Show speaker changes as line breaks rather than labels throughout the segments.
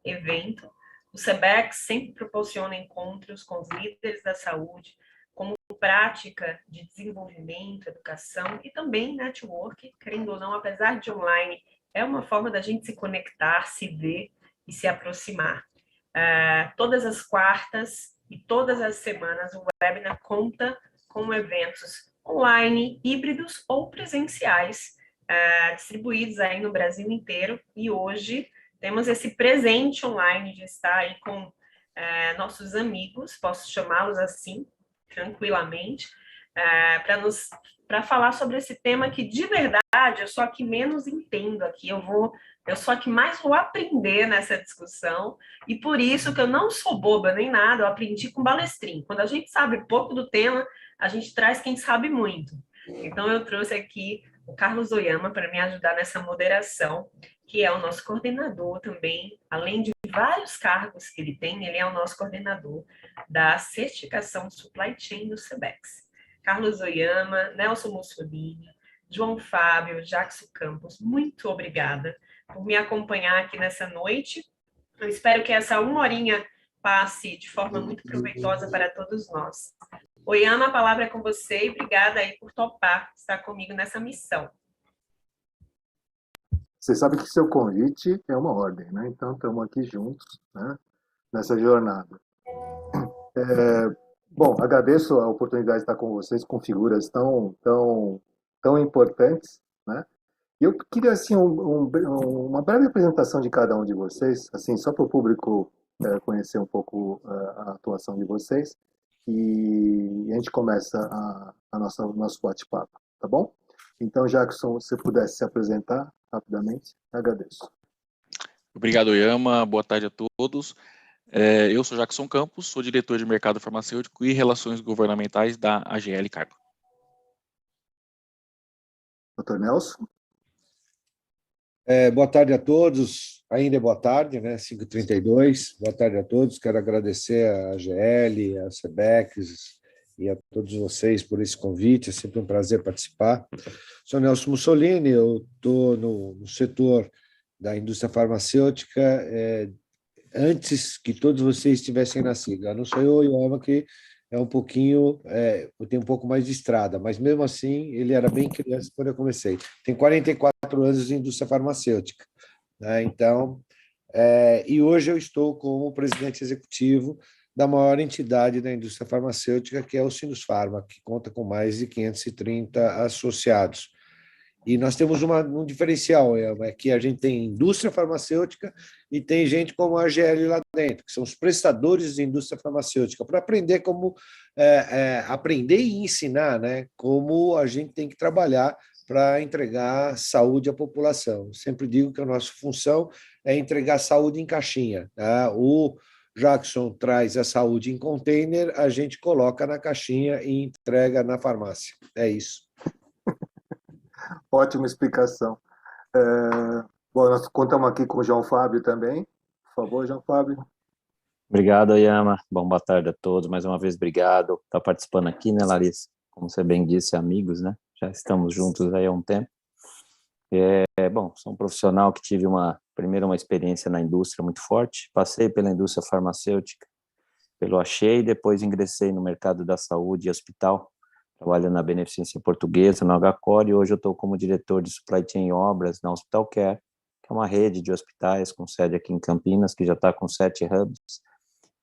evento. O SEBEX sempre proporciona encontros com os líderes da saúde, como prática de desenvolvimento, educação e também network, querendo ou não, apesar de online, é uma forma da gente se conectar, se ver e se aproximar. Todas as quartas e todas as semanas o webinar conta com eventos online, híbridos ou presenciais, distribuídos aí no Brasil inteiro, e hoje temos esse presente online de estar aí com nossos amigos, posso chamá-los assim, tranquilamente, para falar sobre esse tema que, de verdade, eu sou a que menos entendo aqui, eu sou a que mais vou aprender nessa discussão, e por isso que eu não sou boba nem nada, eu aprendi com Balestrin. Quando a gente sabe pouco do tema, a gente traz quem sabe muito. Então, eu trouxe aqui o Carlos Oyama para me ajudar nessa moderação, que é o nosso coordenador também, além de vários cargos que ele tem, ele é o nosso coordenador da certificação Supply Chain do SEBEX. Carlos Oyama, Nelson Mussolini, João Fábio, Jackson Campos, muito obrigada por me acompanhar aqui nessa noite. Eu espero que essa uma horinha passe de forma muito proveitosa para todos nós. Oyama, a palavra é com você e obrigada aí por topar estar comigo nessa missão.
Você sabe que seu convite é uma ordem, né? Então, estamos aqui juntos, né, nessa jornada. Bom, agradeço a oportunidade de estar com vocês, com figuras tão importantes, né? E eu queria, assim, uma breve apresentação de cada um de vocês, assim, só para o público conhecer um pouco a atuação de vocês, e a gente começa o nosso bate-papo, tá bom? Então, Jackson, se você pudesse se apresentar rapidamente, agradeço.
Obrigado, Oyama. Boa tarde a todos. Eu sou Jackson Campos, sou diretor de Mercado Farmacêutico e Relações Governamentais da AGL Cargo.
Dr. Nelson?
Boa tarde a todos, ainda é boa tarde, né? 5h32, boa tarde a todos, quero agradecer a AGL, a SEBEX e a todos vocês por esse convite, é sempre um prazer participar. Sou Nelson Mussolini, eu estou no setor da indústria farmacêutica antes que todos vocês tivessem nascido. Eu não sou eu, Oyama, que é um pouquinho, eu tenho um pouco mais de estrada, mas mesmo assim ele era bem criança quando eu comecei. Tem 44 anos de indústria farmacêutica, né? Então, e hoje eu estou como presidente executivo da maior entidade da indústria farmacêutica, que é o Sinusfarma, que conta com mais de 530 associados. E nós temos um diferencial, é que a gente tem indústria farmacêutica e tem gente como a AGL lá dentro, que são os prestadores de indústria farmacêutica, para aprender aprender e ensinar, né, como a gente tem que trabalhar para entregar saúde à população. Sempre digo que a nossa função é entregar saúde em caixinha, tá? O Jackson traz a saúde em container, a gente coloca na caixinha e entrega na farmácia. É isso.
Ótima explicação. Bom, nós contamos aqui com o João Fábio também. Por favor, João Fábio.
Obrigado, Oyama. Bom, boa tarde a todos. Mais uma vez, obrigado por estar participando aqui, né, Larissa? Como você bem disse, amigos, né? Já estamos juntos aí há um tempo. Bom, sou um profissional que tive primeiro uma experiência na indústria muito forte. Passei pela indústria farmacêutica, pelo Axei, depois ingressei no mercado da saúde e hospital, trabalhando na Beneficência Portuguesa, no HCOR, e hoje eu estou como diretor de Supply Chain e Obras na Hospital Care, que é uma rede de hospitais com sede aqui em Campinas, que já está com 7 hubs,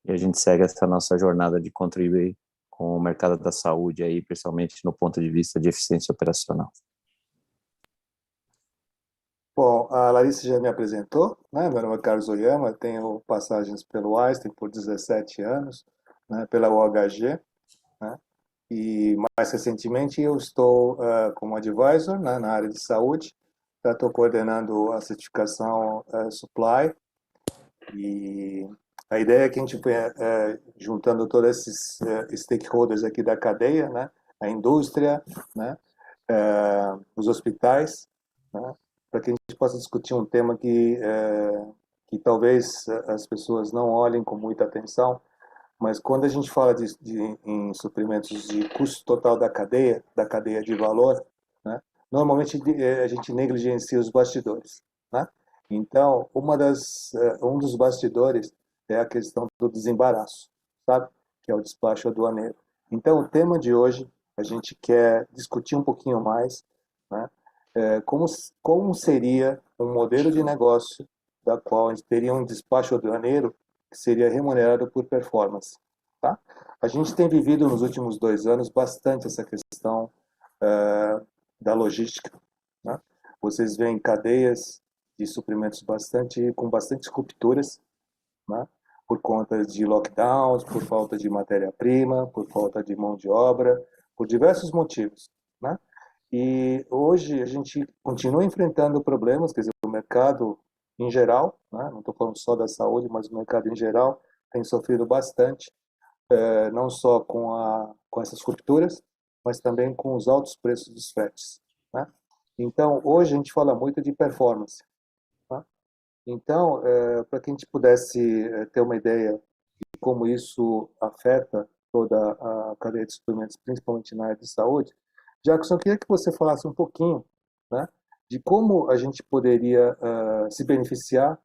e a gente segue essa nossa jornada de contribuir com o mercado da saúde, aí, principalmente no ponto de vista de eficiência operacional.
Bom, a Larissa já me apresentou, né? Meu nome é Carlos Oyama, tenho passagens pelo Einstein por 17 anos, né? Pela UHG, né? E mais recentemente eu estou como advisor, né, na área de saúde. Estou coordenando a certificação Supply, e a ideia é que a gente juntando todos esses stakeholders aqui da cadeia, né, a indústria, né, os hospitais, né, para que a gente possa discutir um tema que talvez as pessoas não olhem com muita atenção, mas quando a gente fala em suprimentos de custo total da cadeia de valor, né, normalmente a gente negligencia os bastidores, né? Então, um dos bastidores é a questão do desembaraço, sabe? Que é o despacho aduaneiro. Então, o tema de hoje, a gente quer discutir um pouquinho mais, né? Como seria um modelo de negócio da qual a gente teria um despacho aduaneiro que seria remunerado por performance, tá? A gente tem vivido nos últimos 2 anos bastante essa questão da logística, né? Vocês veem cadeias de suprimentos com bastante rupturas, né? Por conta de lockdowns, por falta de matéria-prima, por falta de mão de obra, por diversos motivos, né? E hoje a gente continua enfrentando problemas, quer dizer, o mercado em geral, né? Não estou falando só da saúde, mas o mercado em geral tem sofrido bastante, não só com essas rupturas, mas também com os altos preços dos fretes, né? Então, hoje a gente fala muito de performance, tá? Então, para que a gente pudesse ter uma ideia de como isso afeta toda a cadeia de suprimentos, principalmente na área de saúde, Jackson, eu queria que você falasse um pouquinho, né, de como a gente poderia se beneficiar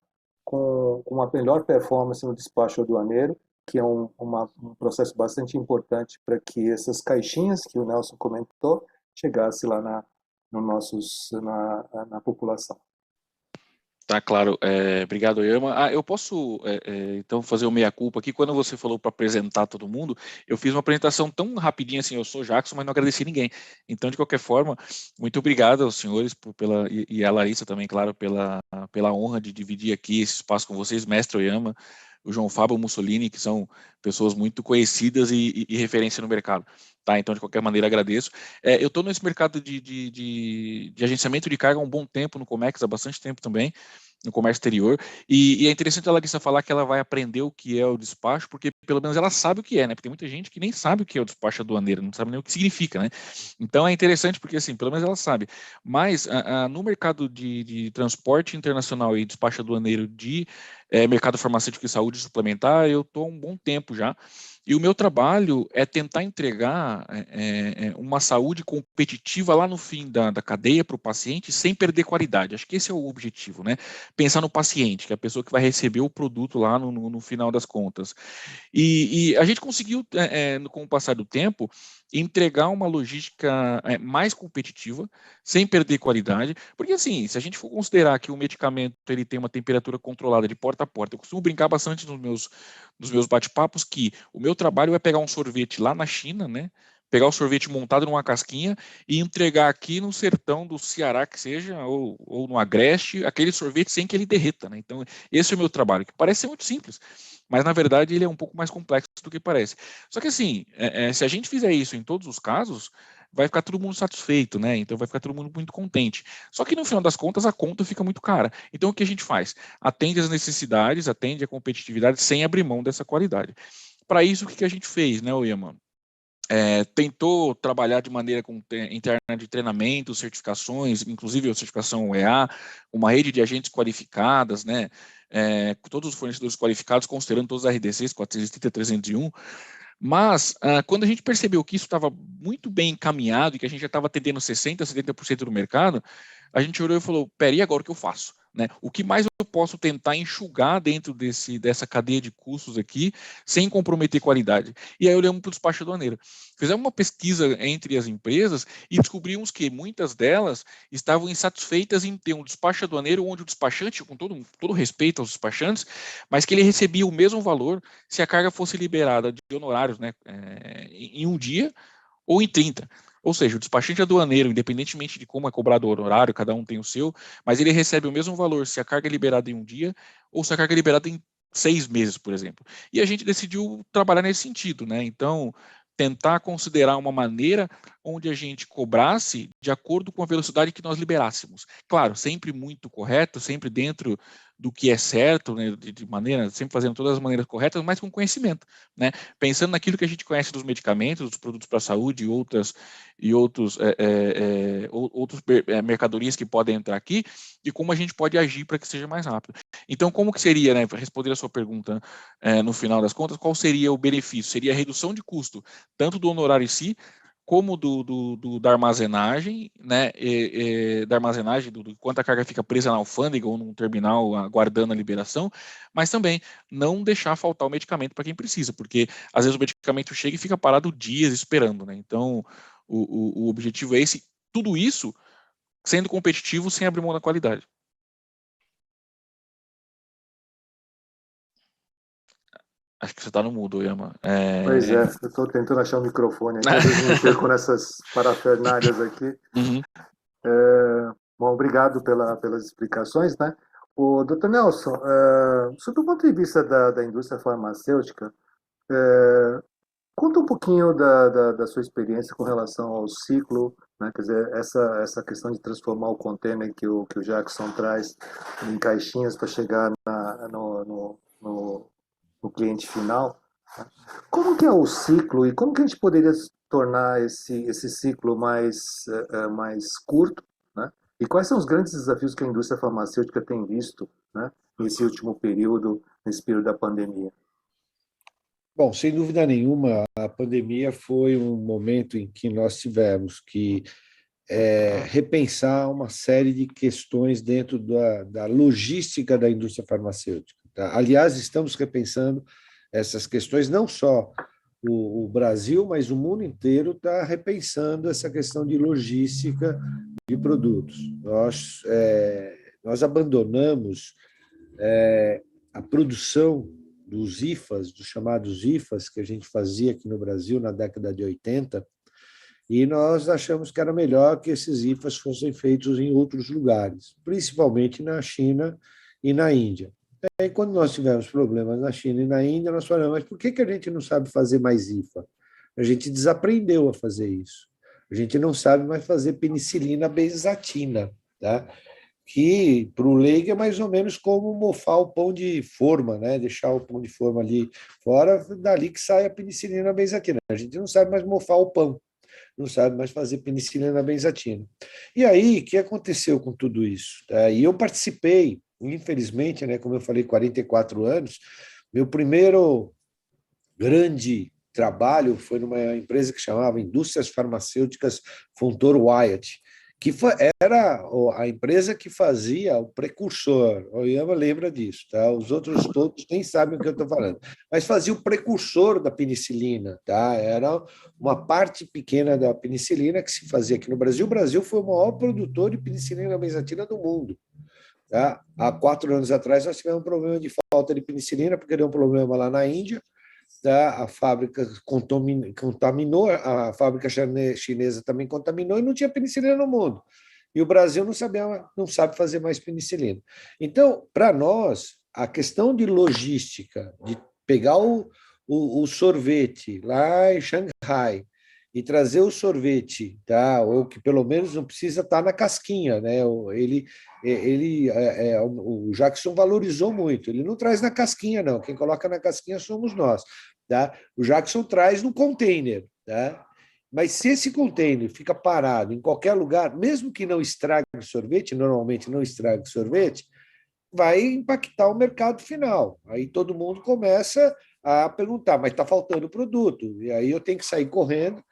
com uma melhor performance no despacho aduaneiro, que é um processo bastante importante para que essas caixinhas que o Nelson comentou chegassem lá na população.
Tá, claro. Obrigado, Irma. Eu posso, então, fazer o meia-culpa aqui. Quando você falou para apresentar todo mundo, eu fiz uma apresentação tão rapidinha assim, eu sou Jackson, mas não agradeci ninguém. Então, de qualquer forma, muito obrigado aos senhores e a Larissa também, claro, pela honra de dividir aqui esse espaço com vocês, mestre Oyama, o João Fábio Mussolini, que são pessoas muito conhecidas e referência no mercado. Tá, então, de qualquer maneira, agradeço. Eu estou nesse mercado de agenciamento de carga há um bom tempo, no Comex, há bastante tempo também, no comércio exterior, e é interessante a Larissa falar que ela vai aprender o que é o despacho, porque pelo menos ela sabe o que é, né? Porque tem muita gente que nem sabe o que é o despacho aduaneiro, não sabe nem o que significa, né? Então é interessante porque, assim, pelo menos ela sabe. Mas no mercado de transporte internacional e despacho aduaneiro de mercado farmacêutico e saúde suplementar, eu estou há um bom tempo já. E o meu trabalho é tentar entregar uma saúde competitiva lá no fim da cadeia para o paciente sem perder qualidade. Acho que esse é o objetivo, né? Pensar no paciente, que é a pessoa que vai receber o produto lá no final das contas. E a gente conseguiu, com o passar do tempo, entregar uma logística mais competitiva, sem perder qualidade, porque assim, se a gente for considerar que o medicamento ele tem uma temperatura controlada de porta a porta, eu costumo brincar bastante nos meus bate-papos que o meu trabalho é pegar um sorvete lá na China, né? Pegar o sorvete montado numa casquinha e entregar aqui no sertão do Ceará, que seja, ou no Agreste, aquele sorvete sem que ele derreta, né? Então, esse é o meu trabalho, que parece ser muito simples, mas na verdade ele é um pouco mais complexo do que parece. Só que assim, se a gente fizer isso em todos os casos, vai ficar todo mundo satisfeito, né? Então vai ficar todo mundo muito contente. Só que no final das contas a conta fica muito cara. Então o que a gente faz? Atende às necessidades, atende à competitividade sem abrir mão dessa qualidade. Para isso, o que a gente fez, né, Oyama? Tentou trabalhar de maneira interna de treinamento, certificações, inclusive a certificação UEA, uma rede de agentes qualificadas, né, todos os fornecedores qualificados, considerando todos os RDCs, 430, 301, mas quando a gente percebeu que isso estava muito bem encaminhado e que a gente já estava atendendo 60%, 70% do mercado, a gente olhou e falou, peraí, agora o que eu faço? Né? O que mais eu posso tentar enxugar dentro dessa cadeia de custos aqui, sem comprometer qualidade? E aí olhamos para o despacho aduaneiro. Fizemos uma pesquisa entre as empresas e descobrimos que muitas delas estavam insatisfeitas em ter um despacho aduaneiro onde o despachante, com todo respeito aos despachantes, mas que ele recebia o mesmo valor se a carga fosse liberada de honorários, né, em um dia ou em 30. Ou seja, o despachante aduaneiro, independentemente de como é cobrado o honorário, cada um tem o seu, mas ele recebe o mesmo valor se a carga é liberada em um dia ou se a carga é liberada em 6 meses, por exemplo. E a gente decidiu trabalhar nesse sentido, né? Então, tentar considerar uma maneira onde a gente cobrasse de acordo com a velocidade que nós liberássemos. Claro, sempre muito correto, sempre dentro do que é certo, né, de maneira, sempre fazendo todas as maneiras corretas, mas com conhecimento, né? Pensando naquilo que a gente conhece dos medicamentos, dos produtos para a saúde e outros mercadorias que podem entrar aqui e como a gente pode agir para que seja mais rápido. Então, como que seria, né, para responder a sua pergunta, no final das contas, qual seria o benefício? Seria a redução de custo, tanto do honorário em si, como da armazenagem, né, da armazenagem, do quanto a carga fica presa na alfândega ou num terminal aguardando a liberação, mas também não deixar faltar o medicamento para quem precisa, porque às vezes o medicamento chega e fica parado dias esperando, né? Então, o objetivo é esse, tudo isso sendo competitivo sem abrir mão da qualidade. Acho que você está no mudo, Yama.
Pois é, eu estou tentando achar o microfone aqui, às vezes me perco nessas parafernálias aqui.
Uhum.
Bom, obrigado pelas explicações, né? O Dr. Nelson, sob o ponto de vista da indústria farmacêutica, conta um pouquinho da sua experiência com relação ao ciclo, né? Quer dizer, essa questão de transformar o container que o Jackson traz em caixinhas para chegar no cliente final. Né? Como que é o ciclo e como que a gente poderia tornar esse ciclo mais curto, né? E quais são os grandes desafios que a indústria farmacêutica tem visto, né, nesse último período, nesse período da pandemia?
Bom, sem dúvida nenhuma, a pandemia foi um momento em que nós tivemos que repensar uma série de questões dentro da logística da indústria farmacêutica. Tá? Aliás, estamos repensando essas questões, não só o Brasil, mas o mundo inteiro está repensando essa questão de logística de produtos. Nós abandonamos a produção dos IFAs, dos chamados IFAs, que a gente fazia aqui no Brasil na década de 80, e nós achamos que era melhor que esses IFAs fossem feitos em outros lugares, principalmente na China e na Índia. E quando nós tivemos problemas na China e na Índia, nós falamos, mas por que a gente não sabe fazer mais IFA? A gente desaprendeu a fazer isso. A gente não sabe mais fazer penicilina benzatina, tá? Que para o leigo é mais ou menos como mofar o pão de forma, né? Deixar o pão de forma ali fora, dali que sai a penicilina benzatina. A gente não sabe mais mofar o pão, não sabe mais fazer penicilina benzatina. E aí, o que aconteceu com tudo isso? E eu participei, infelizmente, né, como eu falei, 44 anos, meu primeiro grande trabalho foi numa empresa que chamava Indústrias Farmacêuticas Fontour Wyatt, que era a empresa que fazia o precursor. O Yama lembra disso, tá? Os outros todos nem sabem o que eu estou falando, mas fazia o precursor da penicilina, tá? Era uma parte pequena da penicilina que se fazia aqui no Brasil. O Brasil foi o maior produtor de penicilina benzatina do mundo. Tá? Há 4 anos atrás, nós tivemos um problema de falta de penicilina, porque deu um problema lá na Índia. Tá? A fábrica contaminou, a fábrica chinesa também contaminou e não tinha penicilina no mundo. E o Brasil não sabe fazer mais penicilina. Então, para nós, a questão de logística, de pegar o sorvete lá em Xangai e trazer o sorvete, tá? Ou que pelo menos não precisa estar na casquinha, né? O Jackson valorizou muito. Ele não traz na casquinha, não. Quem coloca na casquinha somos nós, tá? O Jackson traz no container, tá? Mas se esse container fica parado em qualquer lugar, mesmo que não estrague o sorvete, normalmente não estrague o sorvete, vai impactar o mercado final. Aí todo mundo começa a perguntar, mas está faltando produto. E aí eu tenho que sair correndo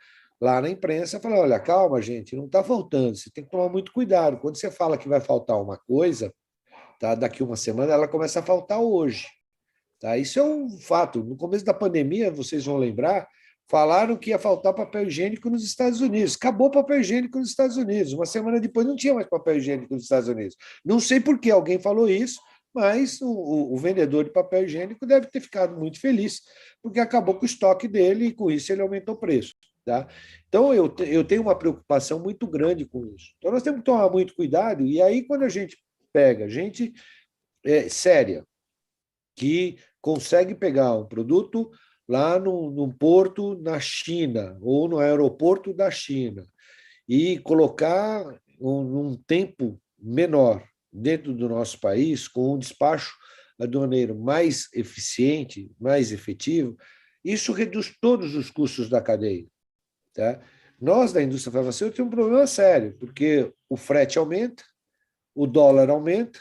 lá na imprensa e falar, olha, calma, gente, não está faltando, você tem que tomar muito cuidado. Quando você fala que vai faltar uma coisa, tá, daqui uma semana, ela começa a faltar hoje. Tá? Isso é um fato. No começo da pandemia, vocês vão lembrar, falaram que ia faltar papel higiênico nos Estados Unidos. Acabou o papel higiênico nos Estados Unidos. Uma semana depois não tinha mais papel higiênico nos Estados Unidos. Não sei por que alguém falou isso, mas o vendedor de papel higiênico deve ter ficado muito feliz, porque acabou com o estoque dele e com isso ele aumentou o preço. Tá? Então, eu tenho uma preocupação muito grande com isso. Então, nós temos que tomar muito cuidado, e aí, quando a gente pega gente séria, que consegue pegar um produto lá num porto na China, ou no aeroporto da China, e colocar num tempo menor dentro do nosso país, com um despacho aduaneiro mais eficiente, mais efetivo, isso reduz todos os custos da cadeia. Tá? Nós, da indústria farmacêutica, temos um problema sério, porque o frete aumenta, o dólar aumenta,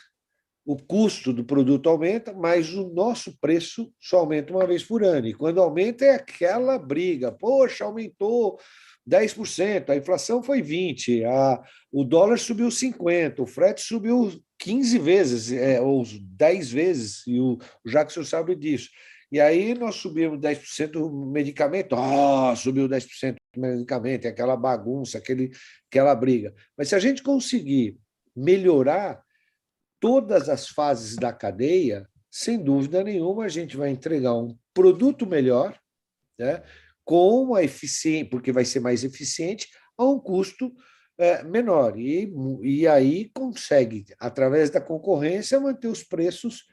o custo do produto aumenta, mas o nosso preço só aumenta uma vez por ano. E quando aumenta é aquela briga. Poxa, aumentou 10%, a inflação foi 20%, o dólar subiu 50%, o frete subiu 15 vezes, ou 10 vezes, e o Jackson sabe disso. E aí nós subimos 10% o medicamento, subiu 10% o medicamento, é aquela bagunça, aquela briga. Mas se a gente conseguir melhorar todas as fases da cadeia, sem dúvida nenhuma, a gente vai entregar um produto melhor, né, com uma eficiência, porque vai ser mais eficiente, a um custo menor. E aí consegue, através da concorrência, manter os preços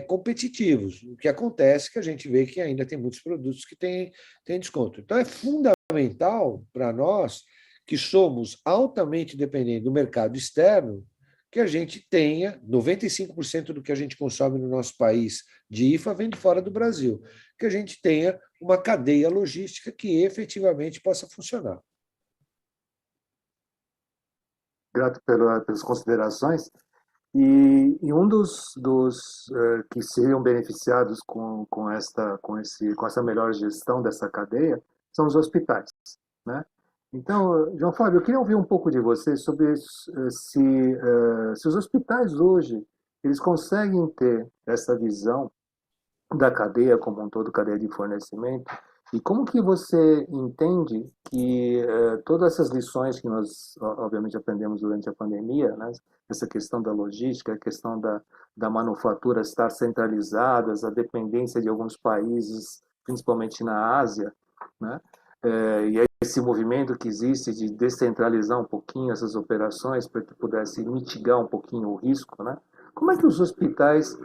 competitivos. O que acontece é que a gente vê que ainda tem muitos produtos que têm desconto. Então, é fundamental para nós, que somos altamente dependentes do mercado externo, que a gente tenha 95% do que a gente consome no nosso país de IFA vem de fora do Brasil, que a gente tenha uma cadeia logística que efetivamente possa funcionar.
Grato pelas considerações. E um dos que seriam beneficiados com essa melhor gestão dessa cadeia são os hospitais, né? Então, João Fábio, eu queria ouvir um pouco de você sobre se os hospitais hoje eles conseguem ter essa visão da cadeia como um todo, cadeia de fornecimento, e como que você entende que todas essas lições que nós, obviamente, aprendemos durante a pandemia, né, essa questão da logística, a questão da manufatura estar centralizadas, a dependência de alguns países, principalmente na Ásia, né, e esse movimento que existe de descentralizar um pouquinho essas operações para que pudesse mitigar um pouquinho o risco, né? Como é que os hospitais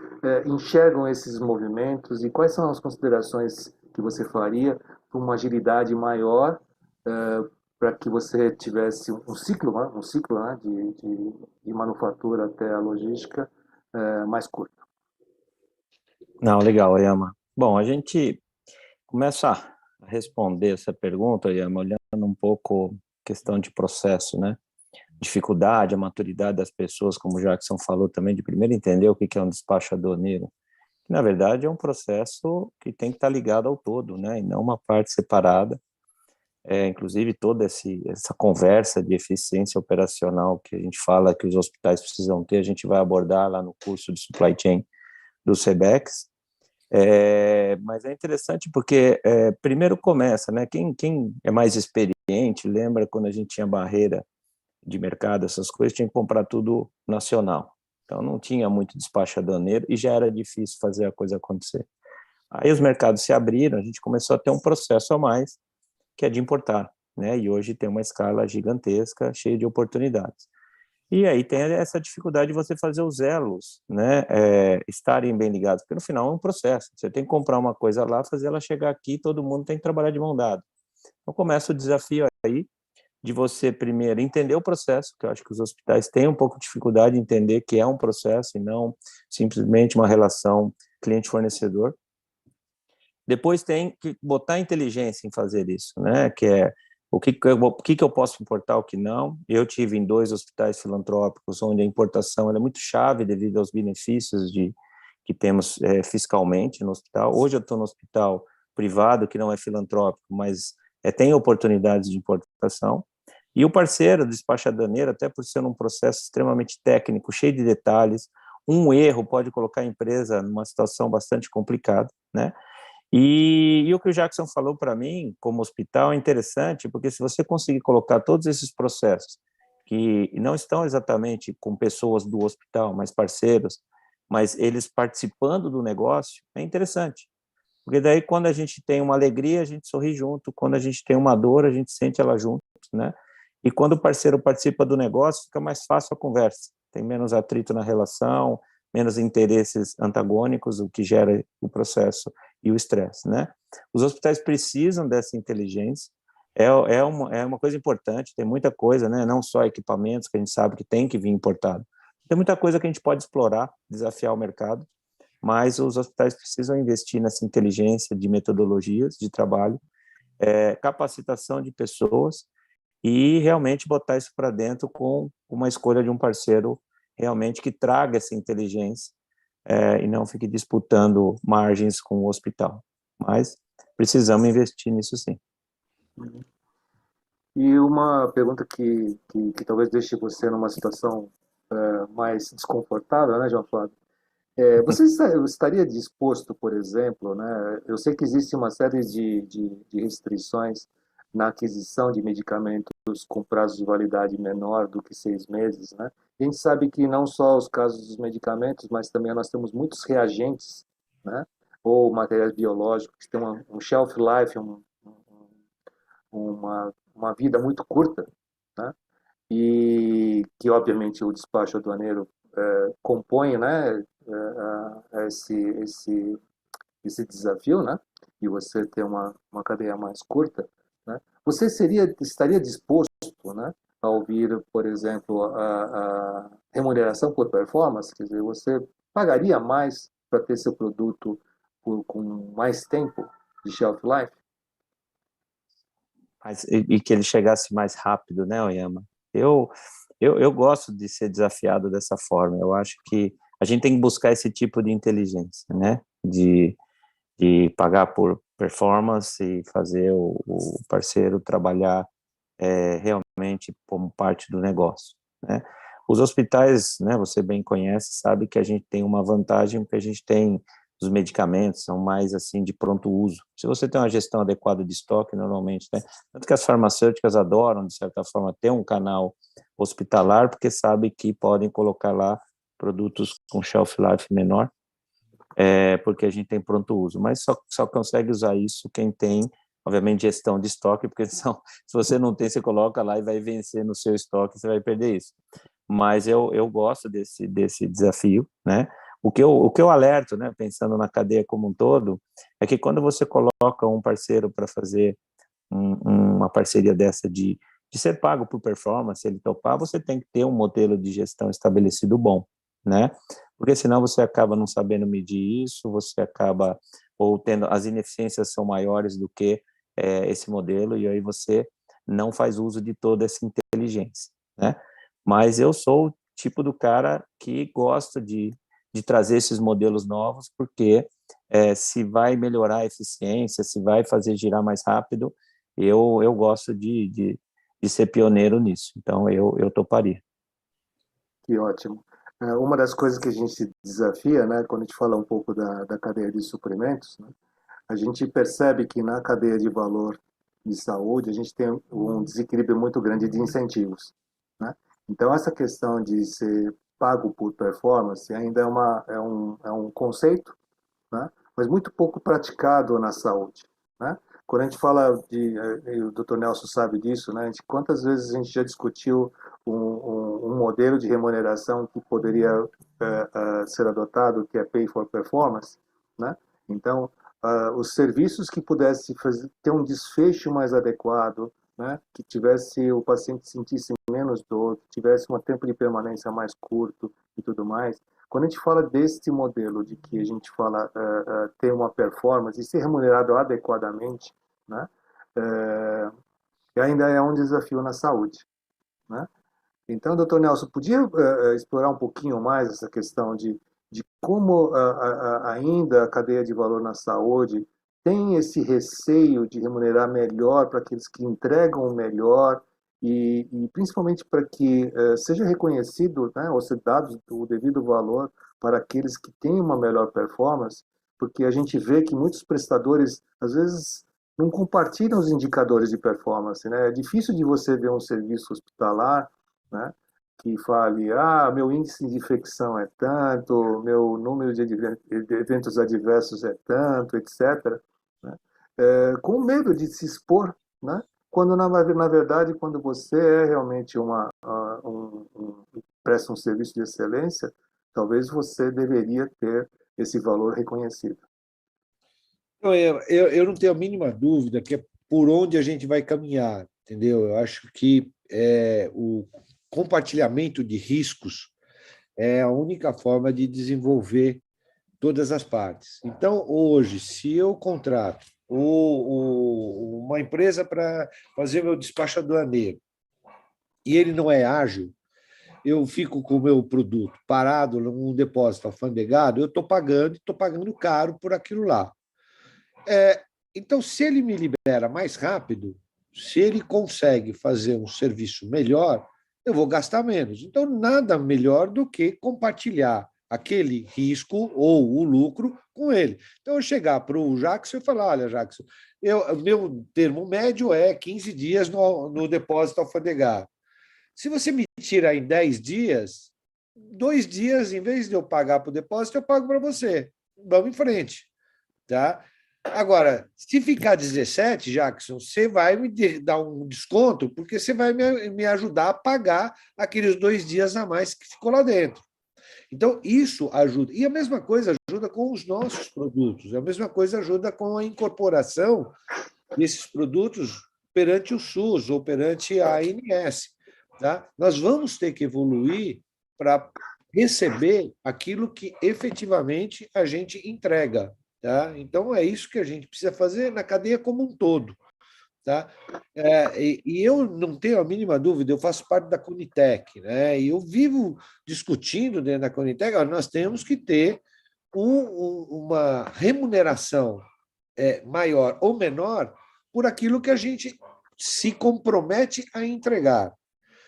enxergam esses movimentos e quais são as considerações que você faria para uma agilidade maior para que você tivesse um ciclo, né, de manufatura até a logística mais curto?
Não, legal, Oyama. Bom, a gente começa a responder essa pergunta, Oyama, olhando um pouco questão de processo, né? Dificuldade, a maturidade das pessoas, como o Jackson falou também, de primeiro entender o que é um despacho aduaneiro, que na verdade é um processo que tem que estar ligado ao todo, né? E não uma parte separada. Inclusive toda essa conversa de eficiência operacional que a gente fala que os hospitais precisam ter, a gente vai abordar lá no curso de Supply Chain do SEBEX. Mas é interessante porque primeiro começa, né? Quem é mais experiente lembra quando a gente tinha barreira de mercado, essas coisas, tinha que comprar tudo nacional. Então não tinha muito despacho aduaneiro e já era difícil fazer a coisa acontecer. Aí os mercados se abriram, a gente começou a ter um processo a mais, que é de importar, né? E hoje tem uma escala gigantesca, cheia de oportunidades. E aí tem essa dificuldade de você fazer os elos, né, estarem bem ligados, porque no final é um processo. Você tem que comprar uma coisa lá, fazer ela chegar aqui, todo mundo tem que trabalhar de mão dada. Então começa o desafio aí de você primeiro entender o processo, que eu acho que os hospitais têm um pouco de dificuldade de entender que é um processo e não simplesmente uma relação cliente-fornecedor. Depois tem que botar inteligência em fazer isso, né, que é o que eu posso importar, o que não. Eu tive em 2 hospitais filantrópicos, onde a importação é muito chave devido aos benefícios que temos fiscalmente no hospital. Hoje eu estou no hospital privado, que não é filantrópico, mas tem oportunidades de importação. E o parceiro, do despacho aduaneiro, até por ser um processo extremamente técnico, cheio de detalhes, um erro pode colocar a empresa numa situação bastante complicada, né? E o que o Jackson falou para mim, como hospital, é interessante, porque se você conseguir colocar todos esses processos, que não estão exatamente com pessoas do hospital, mas parceiros, mas eles participando do negócio, é interessante. Porque daí, quando a gente tem uma alegria, a gente sorri junto, quando a gente tem uma dor, a gente sente ela junto, né? E quando o parceiro participa do negócio, fica mais fácil a conversa, tem menos atrito na relação, menos interesses antagônicos, o que gera o processo e o estresse, né? Os hospitais precisam dessa inteligência, é uma coisa importante, tem muita coisa, né? Não só equipamentos, que a gente sabe que tem que vir importado, tem muita coisa que a gente pode explorar, desafiar o mercado, mas os hospitais precisam investir nessa inteligência de metodologias de trabalho, capacitação de pessoas e realmente botar isso para dentro com uma escolha de um parceiro realmente que traga essa inteligência e não fique disputando margens com o hospital. Mas precisamos investir nisso sim.
E uma pergunta que talvez deixe você numa situação mais desconfortável, né, João Flávio? Você estaria disposto, por exemplo, né? Eu sei que existe uma série de restrições na aquisição de medicamentos com prazo de validade menor do que 6 meses, né? A gente sabe que não só os casos dos medicamentos, mas também nós temos muitos reagentes, né? Ou materiais biológicos que têm um shelf life, uma vida muito curta, né? E que, obviamente, o despacho aduaneiro compõe, né? Esse desafio, né? E você ter uma cadeia mais curta, né? Você estaria disposto, né, a ouvir, por exemplo, a remuneração por performance? Quer dizer, você pagaria mais para ter seu produto com mais tempo de shelf life?
E que ele chegasse mais rápido, né, Oyama? Eu, eu gosto de ser desafiado dessa forma. Eu acho que a gente tem que buscar esse tipo de inteligência, né? De pagar por performance e fazer o parceiro trabalhar realmente como parte do negócio, né? Os hospitais, né, você bem conhece, sabe que a gente tem uma vantagem porque a gente tem os medicamentos, são mais assim de pronto uso. Se você tem uma gestão adequada de estoque, normalmente, né? Tanto que as farmacêuticas adoram, de certa forma, ter um canal hospitalar, porque sabe que podem colocar lá produtos com shelf life menor, porque a gente tem pronto uso, mas só consegue usar isso quem tem, obviamente, gestão de estoque, porque se você não tem, você coloca lá e vai vencer no seu estoque, você vai perder isso. Mas eu gosto desse desafio, né? O que eu alerto, né, pensando na cadeia como um todo, é que quando você coloca um parceiro para fazer uma parceria dessa de ser pago por performance, ele topar, você tem que ter um modelo de gestão estabelecido bom, né? Porque senão você acaba não sabendo medir isso, você acaba ou tendo as ineficiências são maiores do que esse modelo e aí você não faz uso de toda essa inteligência, né? Mas eu sou o tipo do cara que gosta de trazer esses modelos novos, porque se vai melhorar a eficiência, se vai fazer girar mais rápido, eu gosto de ser pioneiro nisso. Então, eu toparia.
Que ótimo. Uma das coisas que a gente se desafia, né, quando a gente fala um pouco da cadeia de suprimentos, né, a gente percebe que na cadeia de valor de saúde a gente tem um desequilíbrio muito grande de incentivos, né? Então, essa questão de ser pago por performance ainda é um conceito, né, mas muito pouco praticado na saúde, né? Quando a gente fala e o Dr. Nelson sabe disso, né? Quantas vezes a gente já discutiu um modelo de remuneração que poderia ser adotado, que é pay for performance, né? Então, os serviços que pudessem ter um desfecho mais adequado, né? Que tivesse o paciente sentisse menos dor, que tivesse um tempo de permanência mais curto e tudo mais. Quando a gente fala deste modelo de que a gente fala ter uma performance e ser remunerado adequadamente, né? Ainda é um desafio na saúde, né? Então, doutor Nelson, podia explorar um pouquinho mais essa questão de como ainda a cadeia de valor na saúde tem esse receio de remunerar melhor para aqueles que entregam o melhor e principalmente para que seja reconhecido, né, ou ser dado o devido valor para aqueles que têm uma melhor performance, porque a gente vê que muitos prestadores, às vezes, não compartilham os indicadores de performance, né? É difícil de você ver um serviço hospitalar, né, que fale, meu índice de infecção é tanto, meu número de eventos adversos é tanto, etc., né? Com medo de se expor, né? Quando na verdade, quando você é realmente presta um serviço de excelência, talvez você deveria ter esse valor reconhecido.
Eu não tenho a mínima dúvida que é por onde a gente vai caminhar, entendeu? Eu acho que o compartilhamento de riscos é a única forma de desenvolver todas as partes. Então, hoje, se eu contrato uma empresa para fazer meu despacho aduaneiro e ele não é ágil, eu fico com o meu produto parado num depósito alfandegado, eu estou pagando caro por aquilo lá. Então, se ele me libera mais rápido, Se ele consegue fazer um serviço melhor, eu vou gastar menos. Então, nada melhor do que compartilhar aquele risco ou o lucro com ele. Então, eu chegar para o Jackson e falar, olha, Jackson, meu termo médio é 15 dias no depósito alfandegário. Se você me tira em 10 dias, 2 dias, em vez de eu pagar para o depósito, eu pago para você. Vamos em frente. Tá? Agora, se ficar 17, Jackson, você vai me dar um desconto, porque você vai me ajudar a pagar aqueles 2 dias a mais que ficou lá dentro. Então, isso ajuda. E a mesma coisa ajuda com os nossos produtos, a mesma coisa ajuda com a incorporação desses produtos perante o SUS ou perante a ANS. Tá? Nós vamos ter que evoluir para receber aquilo que efetivamente a gente entrega. Tá? Então, é isso que a gente precisa fazer na cadeia como um todo. Tá? E eu não tenho a mínima dúvida, eu faço parte da Conitec, né? E eu vivo discutindo dentro da Conitec, nós temos que ter uma remuneração maior ou menor por aquilo que a gente se compromete a entregar.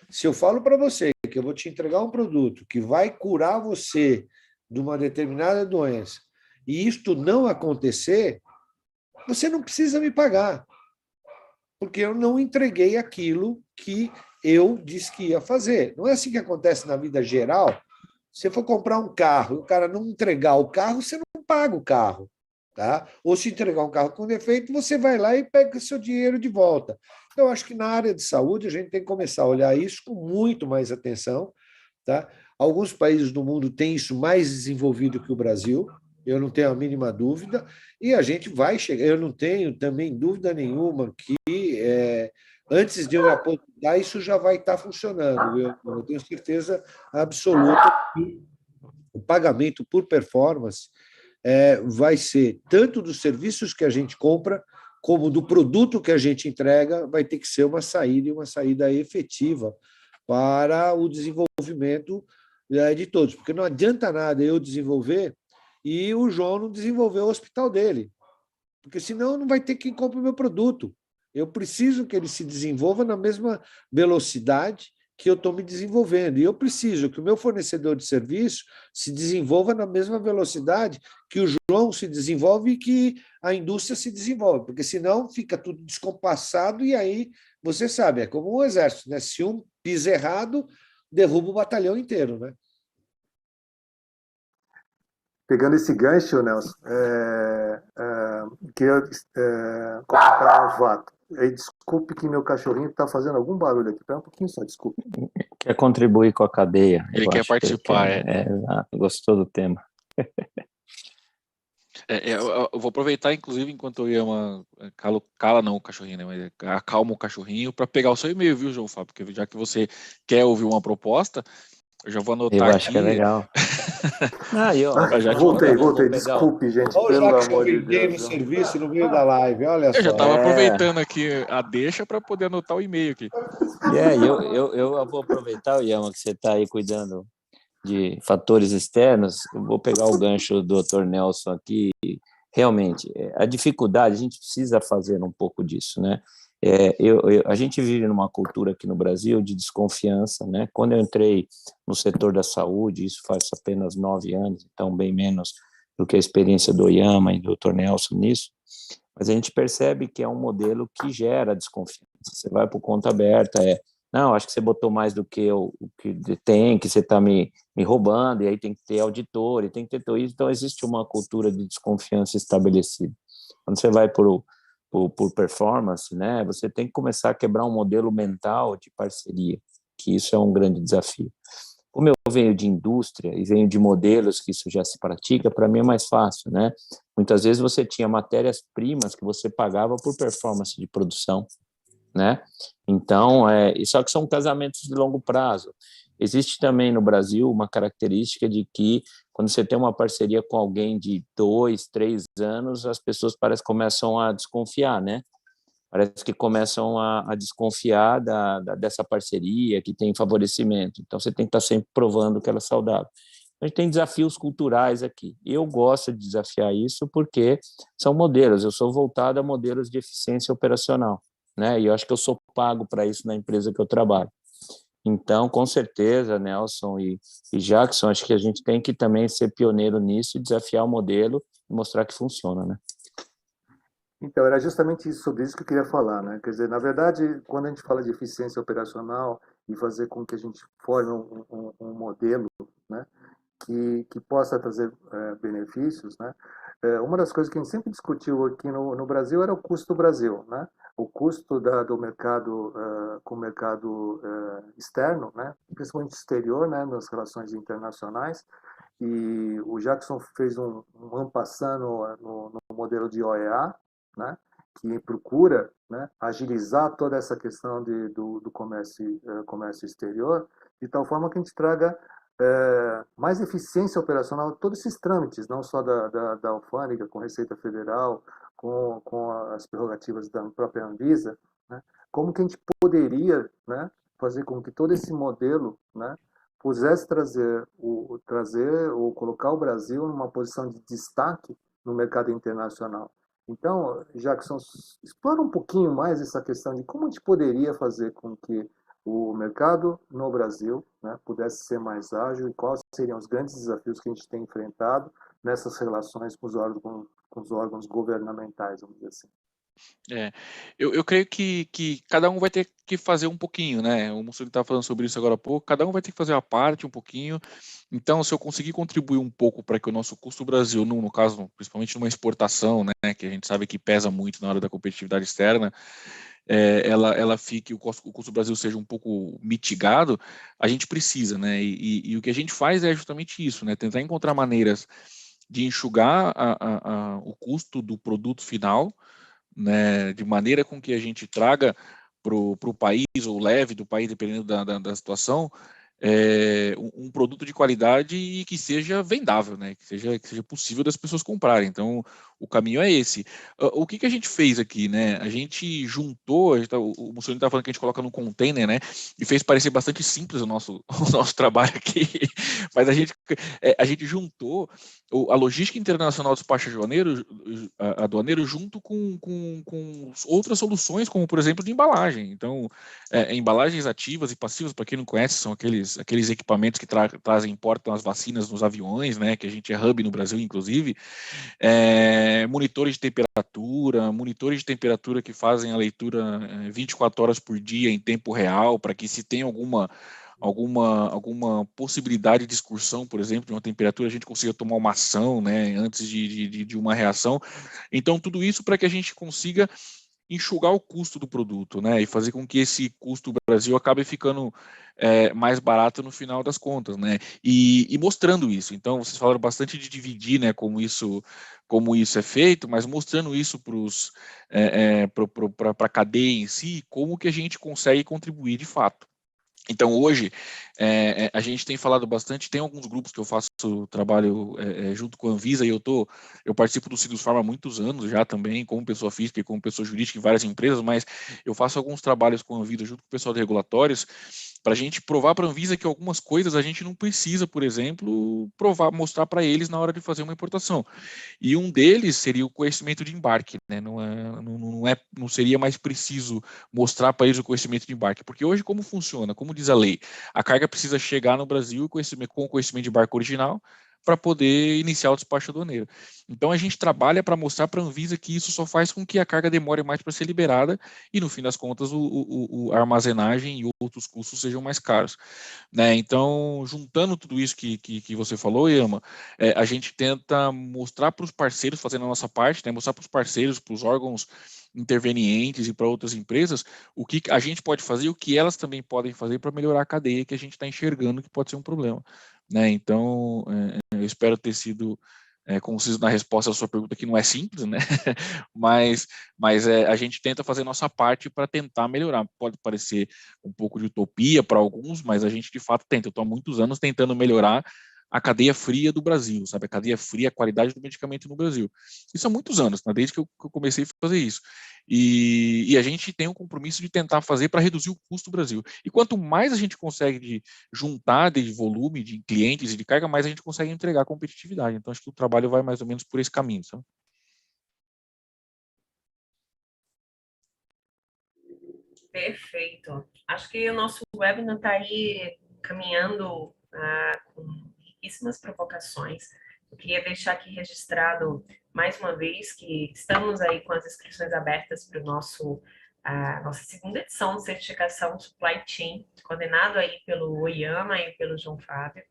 Se eu falo para você que eu vou te entregar um produto que vai curar você de uma determinada doença e isto não acontecer, você não precisa me pagar, porque eu não entreguei aquilo que eu disse que ia fazer. Não é assim que acontece na vida geral. Se for comprar um carro e o cara não entregar o carro, você não paga o carro. Tá? Ou se entregar um carro com defeito, você vai lá e pega o seu dinheiro de volta. Então, acho que na área de saúde a gente tem que começar a olhar isso com muito mais atenção. Tá? Alguns países do mundo têm isso mais desenvolvido que o Brasil, eu não tenho a mínima dúvida, e a gente vai chegar. Eu não tenho também dúvida nenhuma que antes de eu me aposentar, isso já vai estar funcionando. Eu tenho certeza absoluta que o pagamento por performance vai ser tanto dos serviços que a gente compra, como do produto que a gente entrega, vai ter que ser uma saída e uma saída efetiva para o desenvolvimento de todos. Porque não adianta nada eu desenvolver e o João não desenvolver o hospital dele. Porque senão não vai ter quem compre o meu produto. Eu preciso que ele se desenvolva na mesma velocidade que eu estou me desenvolvendo. E eu preciso que o meu fornecedor de serviço se desenvolva na mesma velocidade que o João se desenvolve e que a indústria se desenvolve, porque senão fica tudo descompassado e aí, você sabe, é como um exército, né? Se um pisa errado, derruba o batalhão inteiro, né?
Pegando esse gancho, Nelson, queria comentar um fato. Desculpe que meu cachorrinho está fazendo algum barulho aqui. Espera um pouquinho só, desculpe.
Quer contribuir com a cadeia.
Ele quer participar.
Gostou do tema.
Eu vou aproveitar, inclusive, enquanto eu ia cala não o cachorrinho, né? Mas acalma o cachorrinho para pegar o seu e-mail, viu, João Fábio? Porque já que você quer ouvir uma proposta, eu já vou anotar aqui.
Eu acho que é legal.
Voltei. Desculpe, gente.
Olha
pelo
o Jackson
amor de
vendendo
Deus.
serviço no meio da live, olha só.
Eu já estava aproveitando aqui a deixa para poder anotar o e-mail aqui.
Eu vou aproveitar, Yama, que você está aí cuidando de fatores externos. Eu vou pegar o gancho do Dr. Nelson aqui. Realmente, a dificuldade, a gente precisa fazer um pouco disso, né? A gente vive numa cultura aqui no Brasil de desconfiança, né? Quando eu entrei no setor da saúde, isso faz apenas 9 anos, então bem menos do que a experiência do Oyama e do Dr. Nelson nisso, mas a gente percebe que é um modelo que gera desconfiança. Você vai por conta aberta, não, acho que você botou mais do que o que tem, que você está me roubando, e aí tem que ter auditor, e tem que ter tudo isso. Então, existe uma cultura de desconfiança estabelecida. Quando você vai por performance, né, você tem que começar a quebrar um modelo mental de parceria, que isso é um grande desafio. Como eu venho de indústria e venho de modelos que isso já se pratica, para mim é mais fácil, né? Muitas vezes você tinha matérias-primas que você pagava por performance de produção, né? Então, só que são casamentos de longo prazo. Existe também no Brasil uma característica de que quando você tem uma parceria com alguém de 2, 3 anos, as pessoas parece que começam a desconfiar, né? Parece que começam a desconfiar dessa parceria, que tem favorecimento. Então, você tem que estar sempre provando que ela é saudável. A gente tem desafios culturais aqui. Eu gosto de desafiar isso porque são modelos. Eu sou voltado a modelos de eficiência operacional, né? E eu acho que eu sou pago para isso na empresa que eu trabalho. Então, com certeza, Nelson e Jackson, acho que a gente tem que também ser pioneiro nisso e desafiar o modelo e mostrar que funciona, né?
Então, era justamente sobre isso que eu queria falar, né? Quer dizer, na verdade, quando a gente fala de eficiência operacional e fazer com que a gente forme um modelo, né, que possa trazer benefícios, né? Uma das coisas que a gente sempre discutiu aqui no Brasil era o custo do Brasil, né? O custo do mercado com o mercado externo, né? Principalmente exterior, né? Nas relações internacionais. E o Jackson fez um en passant no modelo de OEA, né? Que procura, né, agilizar toda essa questão do comércio exterior, de tal forma que a gente traga mais eficiência operacional a todos esses trâmites, não só da alfândega, com Receita Federal, com as prerrogativas da própria Anvisa, né? Como que a gente poderia, né, fazer com que todo esse modelo, né, pudesse trazer ou colocar o Brasil numa posição de destaque no mercado internacional. Então, Jackson, explora um pouquinho mais essa questão de como a gente poderia fazer com que o mercado no Brasil, né, pudesse ser mais ágil e quais seriam os grandes desafios que a gente tem enfrentado nessas relações com os órgãos governamentais, vamos dizer assim.
Eu creio que cada um vai ter que fazer um pouquinho, né? O Mussolini estava falando sobre isso agora há pouco. Cada um vai ter que fazer a parte um pouquinho. Então, se eu conseguir contribuir um pouco para que o nosso custo Brasil, no caso, principalmente numa exportação, né, que a gente sabe que pesa muito na hora da competitividade externa, ela fique, o custo Brasil seja um pouco mitigado, a gente precisa, né? E o que a gente faz é justamente isso, né? Tentar encontrar maneiras de enxugar o custo do produto final, né, de maneira com que a gente traga para o país, ou leve do país, dependendo da situação, um produto de qualidade e que seja vendável, né, que seja possível das pessoas comprarem. Então, o caminho é esse. O que a gente fez aqui, né? A gente juntou, o Mussolini estava falando que a gente coloca no container, né? E fez parecer bastante simples o nosso, o nosso trabalho aqui, mas a gente juntou a logística internacional do despacho aduaneiro junto com outras soluções, como por exemplo de embalagem. Então, embalagens ativas e passivas, para quem não conhece, são aqueles equipamentos que trazem e importam as vacinas nos aviões, né? Que a gente é hub no Brasil, inclusive. Monitores de temperatura que fazem a leitura 24 horas por dia em tempo real, para que se tem alguma possibilidade de excursão, por exemplo, de uma temperatura, a gente consiga tomar uma ação, né, antes de uma reação. Então, tudo isso para que a gente consiga enxugar o custo do produto, né, e fazer com que esse custo do Brasil acabe ficando mais barato no final das contas, né, e mostrando isso. Então, vocês falaram bastante de dividir, né, como isso é feito, mas mostrando isso para a cadeia em si, como que a gente consegue contribuir de fato. Então, hoje, a gente tem falado bastante, tem alguns grupos que eu faço trabalho junto com a Anvisa, e eu participo do Sinosfarm há muitos anos já também, como pessoa física e como pessoa jurídica em várias empresas, mas eu faço alguns trabalhos com a Anvisa junto com o pessoal de regulatórios, para a gente provar para a Anvisa que algumas coisas a gente não precisa, por exemplo, mostrar para eles na hora de fazer uma importação. E um deles seria o conhecimento de embarque, né? Não seria mais preciso mostrar para eles o conhecimento de embarque, porque hoje como funciona? Como diz a lei, a carga precisa chegar no Brasil com o conhecimento de embarque original para poder iniciar o despacho aduaneiro. Então a gente trabalha para mostrar para a Anvisa que isso só faz com que a carga demore mais para ser liberada e no fim das contas a armazenagem e outros custos sejam mais caros, né? Então, juntando tudo isso que você falou, Yama, a gente tenta mostrar para os parceiros, fazendo a nossa parte, né, mostrar para os parceiros, para os órgãos intervenientes e para outras empresas, o que a gente pode fazer e o que elas também podem fazer para melhorar a cadeia que a gente está enxergando que pode ser um problema, né? Então, eu espero ter sido conciso na resposta à sua pergunta, que não é simples, né? mas a gente tenta fazer nossa parte para tentar melhorar. Pode parecer um pouco de utopia para alguns, mas a gente de fato tenta. Eu estou há muitos anos tentando melhorar a cadeia fria do Brasil, sabe? A cadeia fria, a qualidade do medicamento no Brasil. Isso há muitos anos, né? Desde que eu comecei a fazer isso. E a gente tem um compromisso de tentar fazer para reduzir o custo do Brasil. E quanto mais a gente consegue de juntar de volume, de clientes e de carga, mais a gente consegue entregar competitividade. Então, acho que o trabalho vai mais ou menos por esse caminho, sabe?
Perfeito. Acho que o nosso webinar está aí caminhando com riquíssimas provocações. Eu queria deixar aqui registrado mais uma vez que estamos aí com as inscrições abertas para a nossa segunda edição de certificação Supply Chain, coordenado aí pelo Oyama e pelo João Fábio.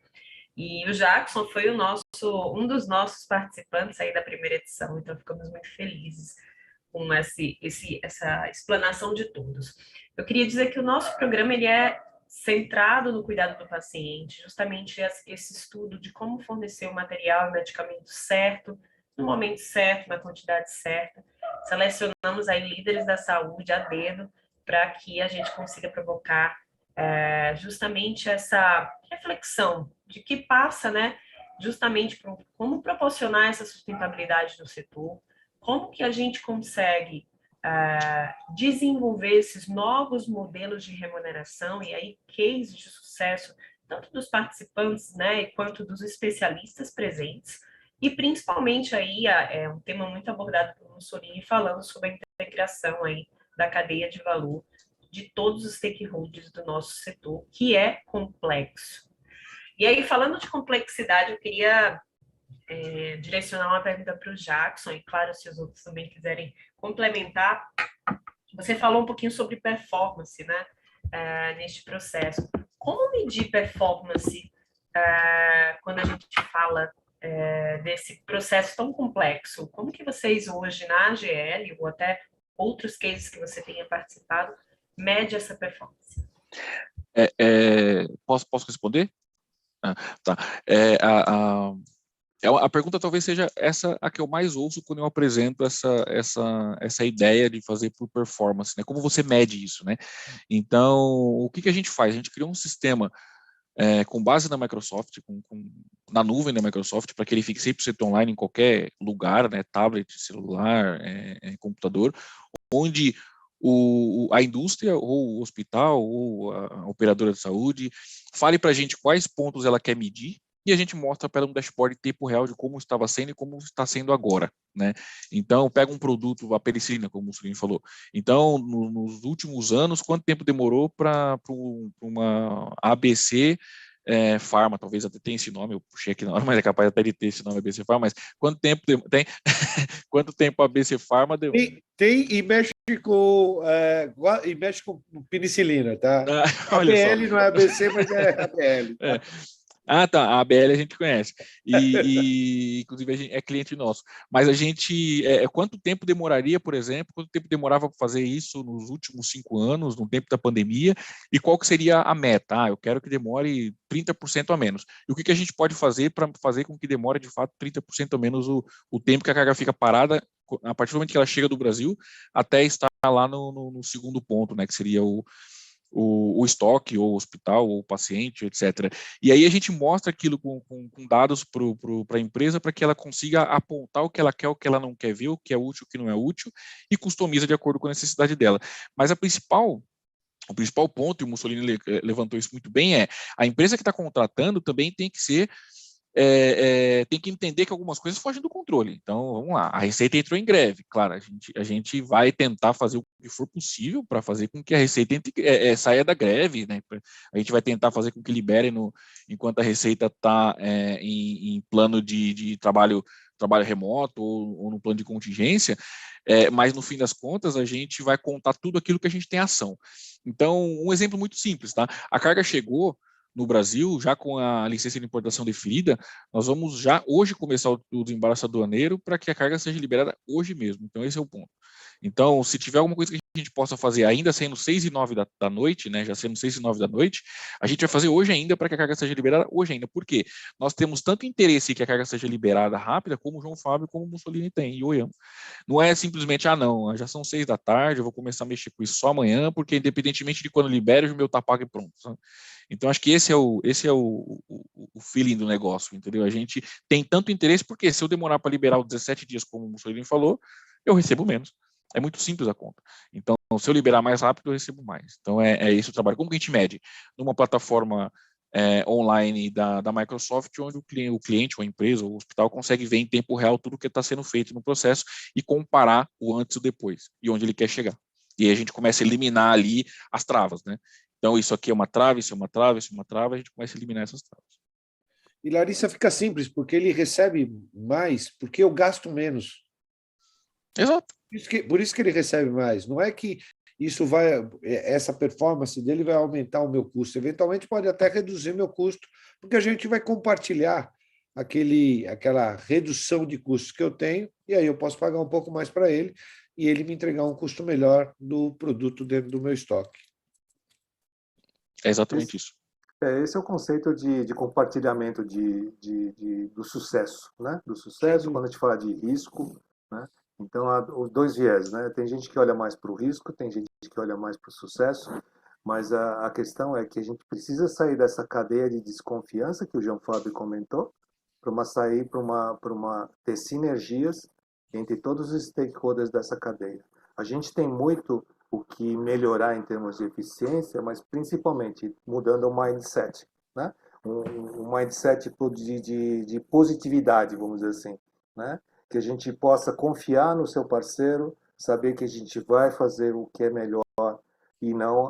E o Jackson foi um dos nossos participantes aí da primeira edição, então ficamos muito felizes com essa explanação de todos. Eu queria dizer que o nosso programa ele é centrado no cuidado do paciente, justamente esse estudo de como fornecer o material e medicamento certo, no momento certo, na quantidade certa. Selecionamos aí líderes da saúde a dedo para que a gente consiga provocar justamente essa reflexão de que passa, né, justamente por como proporcionar essa sustentabilidade no setor, como que a gente consegue desenvolver esses novos modelos de remuneração e aí cases de sucesso tanto dos participantes, né, quanto dos especialistas presentes, e principalmente aí um tema muito abordado por Mussolini falando sobre a integração aí da cadeia de valor de todos os stakeholders do nosso setor, que é complexo. E aí, falando de complexidade, eu queria direcionar uma pergunta para o Jackson, e claro, se os outros também quiserem complementar. Você falou um pouquinho sobre performance, né, neste processo. Como medir performance quando a gente fala desse processo tão complexo? Como que vocês hoje na AGL, ou até outros cases que você tenha participado, mede essa performance?
Posso responder? Tá. A pergunta talvez seja essa a que eu mais ouço quando eu apresento essa ideia de fazer por performance, né? Como você mede isso, né? Então, o que a gente faz? A gente criou um sistema com base na Microsoft, na nuvem da Microsoft, para que ele fique 100% online em qualquer lugar, né? Tablet, celular, computador, onde a indústria, ou o hospital, ou a operadora de saúde, fale para a gente quais pontos ela quer medir, e a gente mostra para ela um dashboard em tempo real de como estava sendo e como está sendo agora, né? Então, pega um produto, a penicilina, como o Mussolini falou. Então, nos últimos anos, quanto tempo demorou para uma ABC Pharma, talvez até tenha esse nome, eu puxei aqui na hora, mas é capaz até de ter esse nome ABC Pharma, mas quanto tempo tem? Quanto tempo a ABC Pharma deu?
Tem e mexe com penicilina, tá?
Olha só.
ABL não é ABC, mas é ABL.
Ah, tá. A ABL a gente conhece. Inclusive, a gente é cliente nosso. Mas a gente... quanto tempo demoraria, por exemplo, quanto tempo demorava para fazer isso nos últimos 5 anos, no tempo da pandemia, e qual que seria a meta? Eu quero que demore 30% a menos. E o que a gente pode fazer para fazer com que demore, de fato, 30% a menos o tempo que a carga fica parada, a partir do momento que ela chega do Brasil, até estar lá no segundo ponto, né, que seria o estoque, ou o hospital, ou o paciente, etc. E aí a gente mostra aquilo com dados para a empresa, para que ela consiga apontar o que ela quer, o que ela não quer ver, o que é útil, o que não é útil, e customiza de acordo com a necessidade dela. Mas o principal ponto, e o Mussolini levantou isso muito bem, a empresa que está contratando também tem que ser tem que entender que algumas coisas fogem do controle. Então, vamos lá, a Receita entrou em greve. Claro, a gente vai tentar fazer o que for possível para fazer com que a Receita saia da greve, né? A gente vai tentar fazer com que libere enquanto a Receita está em plano de trabalho remoto, ou no plano de contingência, mas no fim das contas a gente vai contar tudo aquilo que a gente tem ação. Então, um exemplo muito simples, tá? A carga chegou no Brasil, já com a licença de importação deferida, nós vamos já hoje começar o desembaraço aduaneiro para que a carga seja liberada hoje mesmo. Então, esse é o ponto. Então, se tiver alguma coisa que a gente possa fazer ainda sendo 6 e 9 da noite, né, já sendo 6 e 9 da noite, a gente vai fazer hoje ainda para que a carga seja liberada hoje ainda. Por quê? Nós temos tanto interesse que a carga seja liberada rápida, como o João Fábio, como o Mussolini tem, e o Oyama. Não é simplesmente, não, já são 6 da tarde, eu vou começar a mexer com isso só amanhã, porque independentemente de quando libere, o meu tá pago e pronto. Sabe? Então, acho que esse é o feeling do negócio, entendeu? A gente tem tanto interesse, porque se eu demorar para liberar os 17 dias, como o Mussolini falou, eu recebo menos. É muito simples a conta. Então, se eu liberar mais rápido, eu recebo mais. Então, é esse o trabalho. Como que a gente mede? Numa plataforma online da Microsoft, onde o cliente, ou a empresa, ou o hospital, consegue ver em tempo real tudo o que está sendo feito no processo e comparar o antes e o depois, e onde ele quer chegar. E aí a gente começa a eliminar ali as travas, né? Então, isso aqui é uma trava, isso é uma trava, isso é uma trava, a gente começa a eliminar essas travas.
E Larissa fica simples, porque ele recebe mais, porque eu gasto menos.
Exato.
Por isso que ele recebe mais. Não é que essa performance dele vai aumentar o meu custo. Eventualmente pode até reduzir meu custo, porque a gente vai compartilhar aquela redução de custos que eu tenho, e aí eu posso pagar um pouco mais para ele, e ele me entregar um custo melhor do produto dentro do meu estoque.
É exatamente isso.
Esse é o conceito de compartilhamento do sucesso, né? Do sucesso, quando a gente fala de risco, né? Então, há os dois viés, né? Tem gente que olha mais para o risco, tem gente que olha mais para o sucesso, mas a questão é que a gente precisa sair dessa cadeia de desconfiança que o João Fábio comentou, para ter sinergias entre todos os stakeholders dessa cadeia. A gente tem muito o que melhorar em termos de eficiência, mas principalmente mudando o mindset, né? Um mindset de positividade, vamos dizer assim, né? Que a gente possa confiar no seu parceiro, saber que a gente vai fazer o que é melhor e não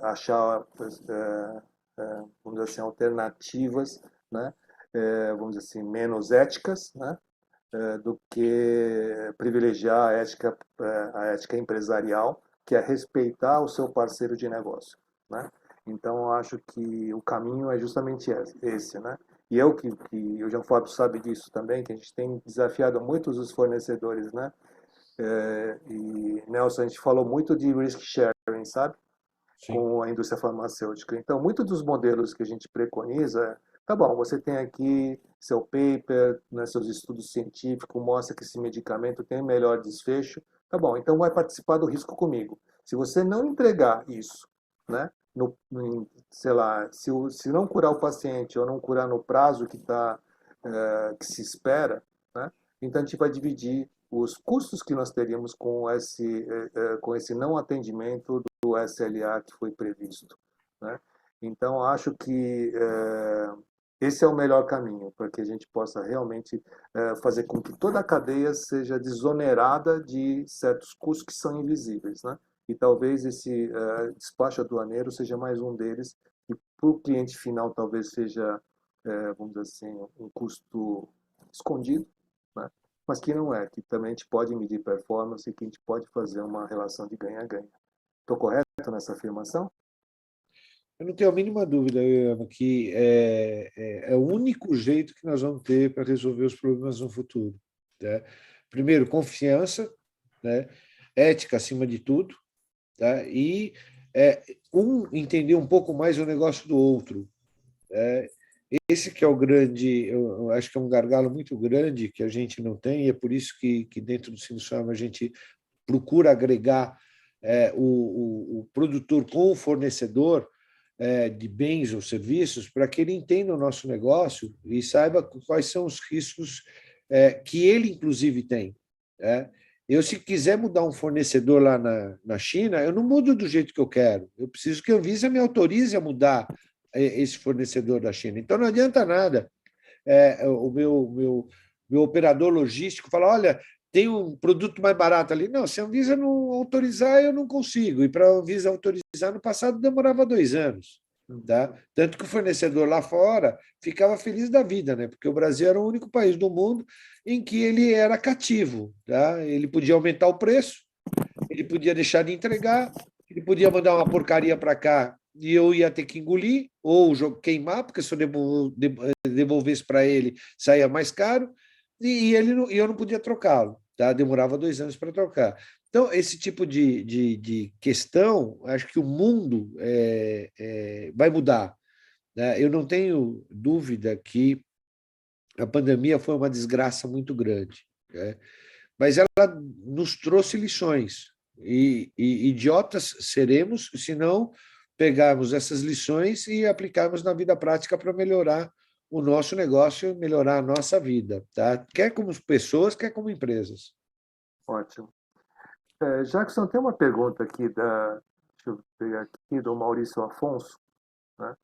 achar, vamos dizer assim, alternativas, né? Vamos dizer assim, menos éticas, né? Do que privilegiar a ética empresarial, que é respeitar o seu parceiro de negócio, né? Então, eu acho que o caminho é justamente esse, né? E o João Fábio sabe disso também, que a gente tem desafiado muitos os fornecedores, né? E, Nelson, a gente falou muito de risk sharing, sabe?
Sim.
Com a indústria farmacêutica. Então, muitos dos modelos que a gente preconiza, tá bom, você tem aqui seu paper, né, seus estudos científicos, mostra que esse medicamento tem melhor desfecho, tá bom, então vai participar do risco comigo. Se você não entregar isso, né, sei lá, se não curar o paciente ou não curar no prazo que se espera, né, então a gente vai dividir os custos que nós teríamos com esse não atendimento do SLA que foi previsto, né? Então, acho que esse é o melhor caminho para que a gente possa realmente fazer com que toda a cadeia seja desonerada de certos custos que são invisíveis, né? E talvez esse despacho aduaneiro seja mais um deles, e para o cliente final talvez seja, vamos dizer assim, um custo escondido, né? Mas que não é, que também a gente pode medir performance e que a gente pode fazer uma relação de ganha-ganha. Estou correto nessa afirmação?
Eu não tenho a mínima dúvida, Ana, que é o único jeito que nós vamos ter para resolver os problemas no futuro, né? Primeiro, confiança, né? Ética acima de tudo, tá? E entender um pouco mais o negócio do outro. Esse que é o grande, eu acho que é um gargalo muito grande que a gente não tem, e é por isso que dentro do Sinusfarma a gente procura agregar o produtor com o fornecedor de bens ou serviços para que ele entenda o nosso negócio e saiba quais são os riscos que ele, inclusive, tem. Eu, se quiser mudar um fornecedor lá na China, eu não mudo do jeito que eu quero. Eu preciso que a Anvisa me autorize a mudar esse fornecedor da China. Então, não adianta nada o meu operador logístico falar, olha, tem um produto mais barato ali. Não, se a Anvisa não autorizar, eu não consigo. E para a Anvisa autorizar, no passado demorava 2 anos. Tá? Tanto que o fornecedor lá fora ficava feliz da vida, né? Porque o Brasil era o único país do mundo em que ele era cativo. Tá? Ele podia aumentar o preço, ele podia deixar de entregar, ele podia mandar uma porcaria para cá e eu ia ter que engolir ou queimar, porque se eu devolvesse para ele, saía mais caro, e eu não podia trocá-lo. Tá? Demorava 2 anos para trocar. Então, esse tipo de questão, acho que o mundo vai mudar. Né? Eu não tenho dúvida que a pandemia foi uma desgraça muito grande, né? Mas ela nos trouxe lições. E idiotas seremos se não pegarmos essas lições e aplicarmos na vida prática para melhorar o nosso negócio, melhorar a nossa vida, tá? Quer como pessoas, quer como empresas.
Ótimo. Jackson, tem uma pergunta aqui deixa eu pegar aqui, do Maurício Afonso, né?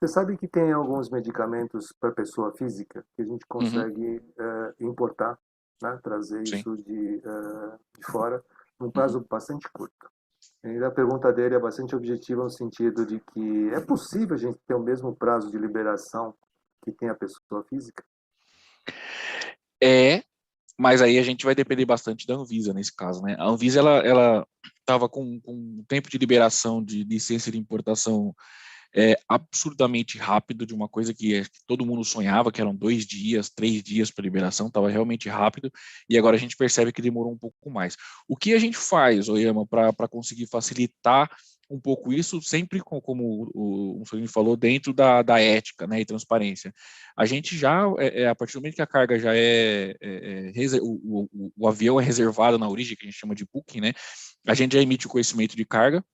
Você sabe que tem alguns medicamentos para pessoa física que a gente consegue importar, né? Trazer
Sim.
isso de fora num prazo bastante curto. E a pergunta dele é bastante objetiva no sentido de que é possível a gente ter o mesmo prazo de liberação que tem a pessoa física?
Mas aí a gente vai depender bastante da Anvisa nesse caso, né? A Anvisa, ela estava com um tempo de liberação de licença de importação absurdamente rápido, de uma coisa que todo mundo sonhava, que eram 2 dias, 3 dias para liberação, estava realmente rápido, e agora a gente percebe que demorou um pouco mais. O que a gente faz, Oyama, para conseguir facilitar um pouco isso, sempre como o Mussolini falou, dentro da ética, né, e transparência. A gente já, a partir do momento que a carga já o avião é reservado na origem, que a gente chama de booking, né, a gente já emite o conhecimento de carga,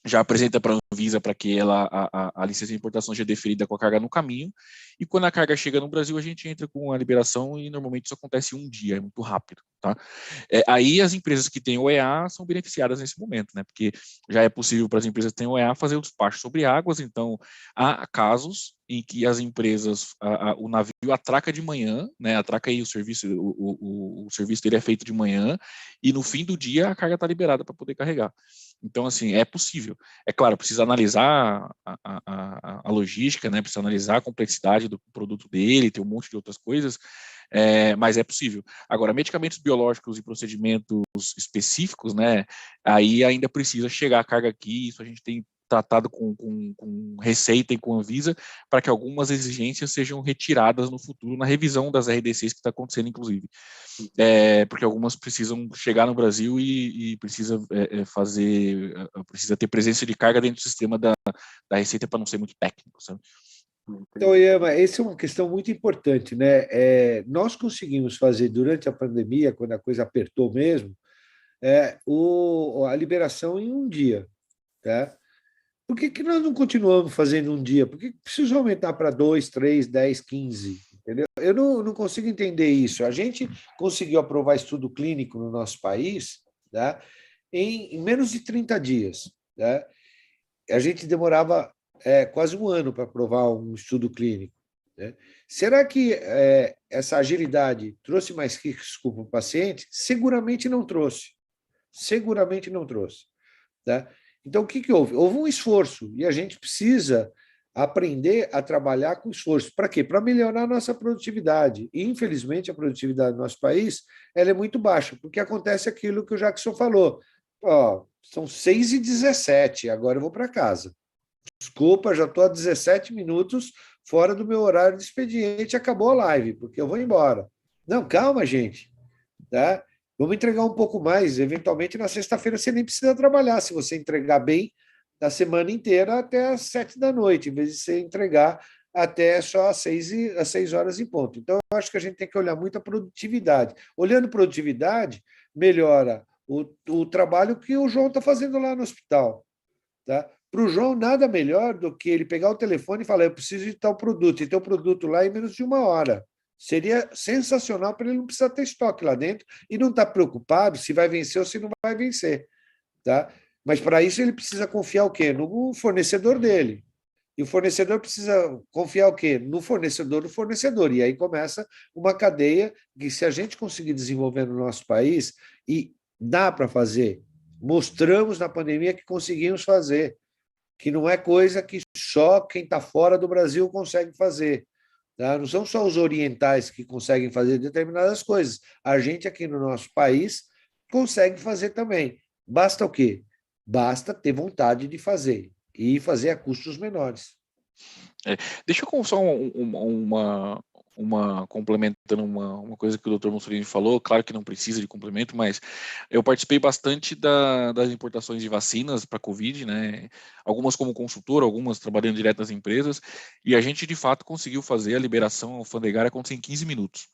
já apresenta para a Anvisa para que a licença de importação seja deferida com a carga no caminho, e quando a carga chega no Brasil, a gente entra com a liberação, e normalmente isso acontece em um dia, é muito rápido, tá? Aí as empresas que têm OEA são beneficiadas nesse momento, né? Porque já é possível para as empresas que têm OEA fazer o despacho sobre águas, então há casos em que as empresas, o navio atraca de manhã, né? Atraca aí o serviço, o serviço dele é feito de manhã, e no fim do dia a carga está liberada para poder carregar. Então, assim, é possível. É claro, precisa analisar a logística, né? Precisa analisar a complexidade do produto dele, tem um monte de outras coisas, mas é possível. Agora, medicamentos biológicos e procedimentos específicos, né? Aí ainda precisa chegar a carga aqui, isso a gente tem tratado com Receita e com Anvisa, para que algumas exigências sejam retiradas no futuro, na revisão das RDCs que está acontecendo, inclusive. Porque algumas precisam chegar no Brasil e precisa precisa ter presença de carga dentro do sistema da Receita, para não ser muito técnico, sabe?
Então, Iama, essa é uma questão muito importante, né? Nós conseguimos fazer durante a pandemia, quando a coisa apertou mesmo, a liberação em um dia, tá? Por que nós não continuamos fazendo um dia? Por que precisa aumentar para 2, 3, 10, 15? Entendeu? Eu não consigo entender isso. A gente conseguiu aprovar estudo clínico no nosso país, tá? Em menos de 30 dias. Tá? A gente demorava quase um ano para aprovar um estudo clínico. Né? Será que essa agilidade trouxe mais risco para o paciente? Seguramente não trouxe. Seguramente não trouxe. Tá? Então, o que houve? Houve um esforço, e a gente precisa aprender a trabalhar com esforço. Para quê? Para melhorar a nossa produtividade. E, infelizmente, a produtividade do nosso país ela é muito baixa, porque acontece aquilo que o Jackson falou. São 6h17, agora eu vou para casa. Desculpa, já estou há 17 minutos fora do meu horário de expediente, acabou a live, porque eu vou embora. Não, calma, gente. Tá? Vamos entregar um pouco mais. Eventualmente, na sexta-feira, você nem precisa trabalhar. Se você entregar bem, na semana inteira até às 7 da noite, em vez de você entregar até só às 6 horas em ponto. Então, eu acho que a gente tem que olhar muito a produtividade. Olhando produtividade, melhora o trabalho que o João está fazendo lá no hospital. Tá? Para o João, nada melhor do que ele pegar o telefone e falar: eu preciso de tal produto, e ter o produto lá em menos de 1 hora. Seria sensacional para ele não precisar ter estoque lá dentro e não estar preocupado se vai vencer ou se não vai vencer. Tá? Mas para isso ele precisa confiar o quê? No fornecedor dele. E o fornecedor precisa confiar o quê? No fornecedor do fornecedor. E aí começa uma cadeia que, se a gente conseguir desenvolver no nosso país, e dá para fazer, mostramos na pandemia que conseguimos fazer, que não é coisa que só quem está fora do Brasil consegue fazer. Tá? Não são só os orientais que conseguem fazer determinadas coisas. A gente aqui no nosso país consegue fazer também. Basta o quê? Basta ter vontade de fazer e fazer a custos menores.
Deixa eu só complementando uma coisa que o Dr. Mussolini falou. Claro que não precisa de complemento, mas eu participei bastante das importações de vacinas para Covid, né? Algumas como consultor, algumas trabalhando direto nas empresas, e a gente de fato conseguiu fazer a liberação alfandegária acontecer em 15 minutos.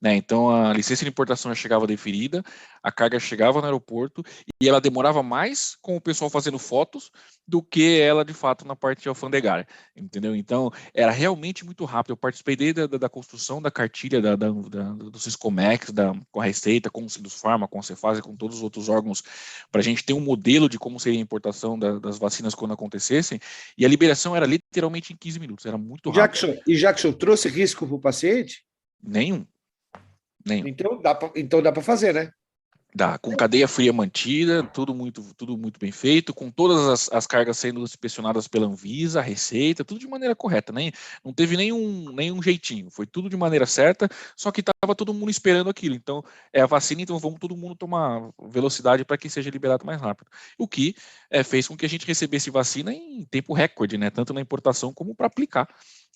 Né? Então a licença de importação já chegava deferida, a carga chegava no aeroporto e ela demorava mais com o pessoal fazendo fotos do que ela de fato na parte alfandegária, entendeu? Então era realmente muito rápido. Eu participei desde da construção da cartilha do Siscomex, com a Receita, com o Sindusfarma, com a Cefasa, com todos os outros órgãos, para a gente ter um modelo de como seria a importação das vacinas quando acontecessem, e a liberação era literalmente em 15 minutos, era muito rápido.
Jackson trouxe risco para o paciente?
Nenhum.
Então dá para fazer, né?
Dá, com cadeia fria mantida, tudo muito bem feito, com todas as cargas sendo inspecionadas pela Anvisa, a Receita, tudo de maneira correta, não teve nenhum jeitinho, foi tudo de maneira certa, só que estava todo mundo esperando aquilo. Então, é a vacina, então vamos todo mundo tomar velocidade para que seja liberado mais rápido. O que fez com que a gente recebesse vacina em tempo recorde, né? Tanto na importação como para aplicar.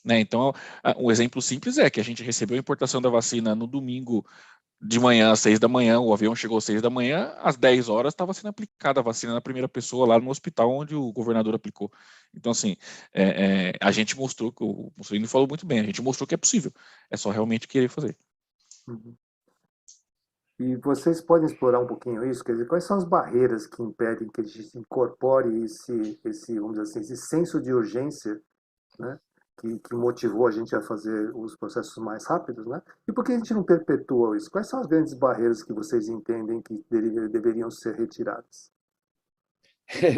Né? Então, um exemplo simples é que a gente recebeu a importação da vacina no domingo de manhã, às 6 da manhã, o avião chegou às 6 da manhã, às 10 horas estava sendo aplicada a vacina na primeira pessoa lá no hospital onde o governador aplicou. Então, assim, a gente mostrou, que o Mussolini falou muito bem, a gente mostrou que é possível, é só realmente querer fazer.
Uhum. E vocês podem explorar um pouquinho isso? Quer dizer, quais são as barreiras que impedem que a gente incorpore vamos dizer assim, esse senso de urgência, né? Que motivou a gente a fazer os processos mais rápidos, né? E por que a gente não perpetua isso? Quais são as grandes barreiras que vocês entendem que deveriam ser retiradas?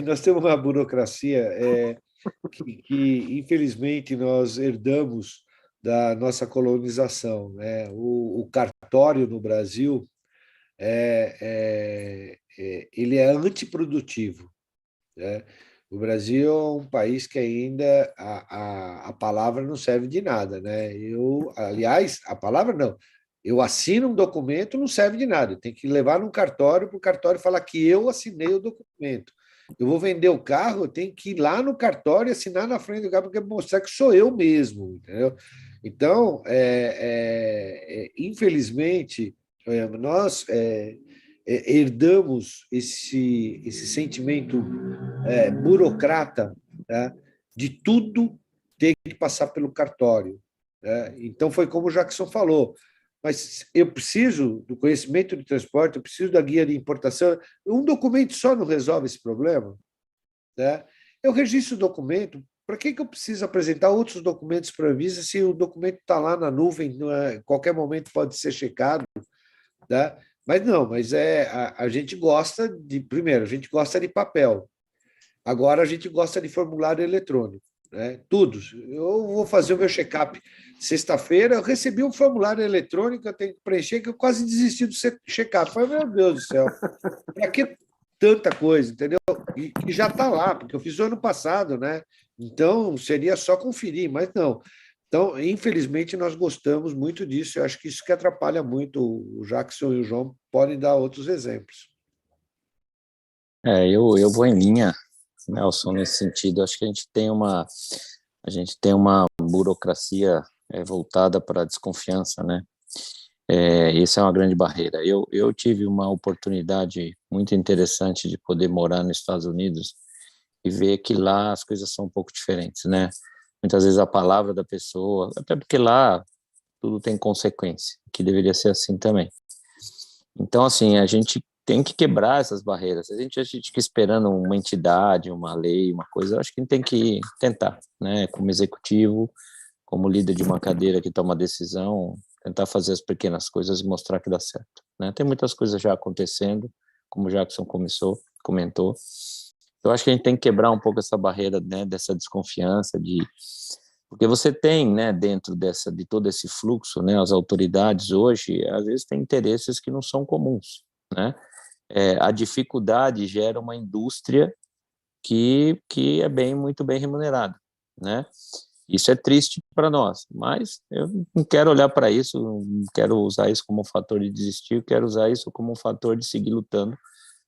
Nós temos uma burocracia que, infelizmente, nós herdamos da nossa colonização, né? O cartório no Brasil ele é antiprodutivo, né? O Brasil é um país que ainda a palavra não serve de nada, né? Aliás, a palavra não. Eu assino um documento, não serve de nada. Tem que levar num cartório para o cartório falar que eu assinei o documento. Eu vou vender o carro, eu tenho que ir lá no cartório e assinar na frente do carro para mostrar que sou eu mesmo, entendeu? Então, infelizmente, nós herdamos esse sentimento burocrata, né, de tudo ter que passar pelo cartório. Né? Então, foi como o Jackson falou, mas eu preciso do conhecimento de transporte, eu preciso da guia de importação. Um documento só não resolve esse problema. Né? Eu registro o documento, para que eu preciso apresentar outros documentos para a Anvisa se o documento está lá na nuvem, em qualquer momento pode ser checado? Né? Mas a gente gosta primeiro, a gente gosta de papel. Agora a gente gosta de formulário eletrônico, né? Tudo. Eu vou fazer o meu check-up sexta-feira, eu recebi um formulário eletrônico, eu tenho que preencher, que eu quase desisti do check-up. Falei, meu Deus do céu, para que tanta coisa, entendeu? E já está lá, porque eu fiz o ano passado, né? Então seria só conferir, mas não. Então, infelizmente, nós gostamos muito disso. Eu acho que isso que atrapalha muito. O Jackson e o João podem dar outros exemplos.
Eu vou em linha, Nelson, nesse sentido. Acho que a gente tem uma burocracia voltada para a desconfiança, né? Essa é uma grande barreira. Eu tive uma oportunidade muito interessante de poder morar nos Estados Unidos e ver que lá as coisas são um pouco diferentes, né? Muitas vezes a palavra da pessoa, até porque lá tudo tem consequência, que deveria ser assim também. Então, assim, a gente tem que quebrar essas barreiras. A gente fica esperando uma entidade, uma lei, uma coisa, eu acho que a gente tem que tentar, né? Como executivo, como líder de uma cadeira que toma decisão, tentar fazer as pequenas coisas e mostrar que dá certo, né? Tem muitas coisas já acontecendo, como o Jackson comentou. Eu acho que a gente tem que quebrar um pouco essa barreira, né, dessa desconfiança, porque você tem, né, dentro de todo esse fluxo, né, as autoridades hoje, às vezes, têm interesses que não são comuns, né? A dificuldade gera uma indústria que é muito bem remunerada, né? Isso é triste para nós, mas eu não quero olhar para isso, não quero usar isso como um fator de desistir, eu quero usar isso como um fator de seguir lutando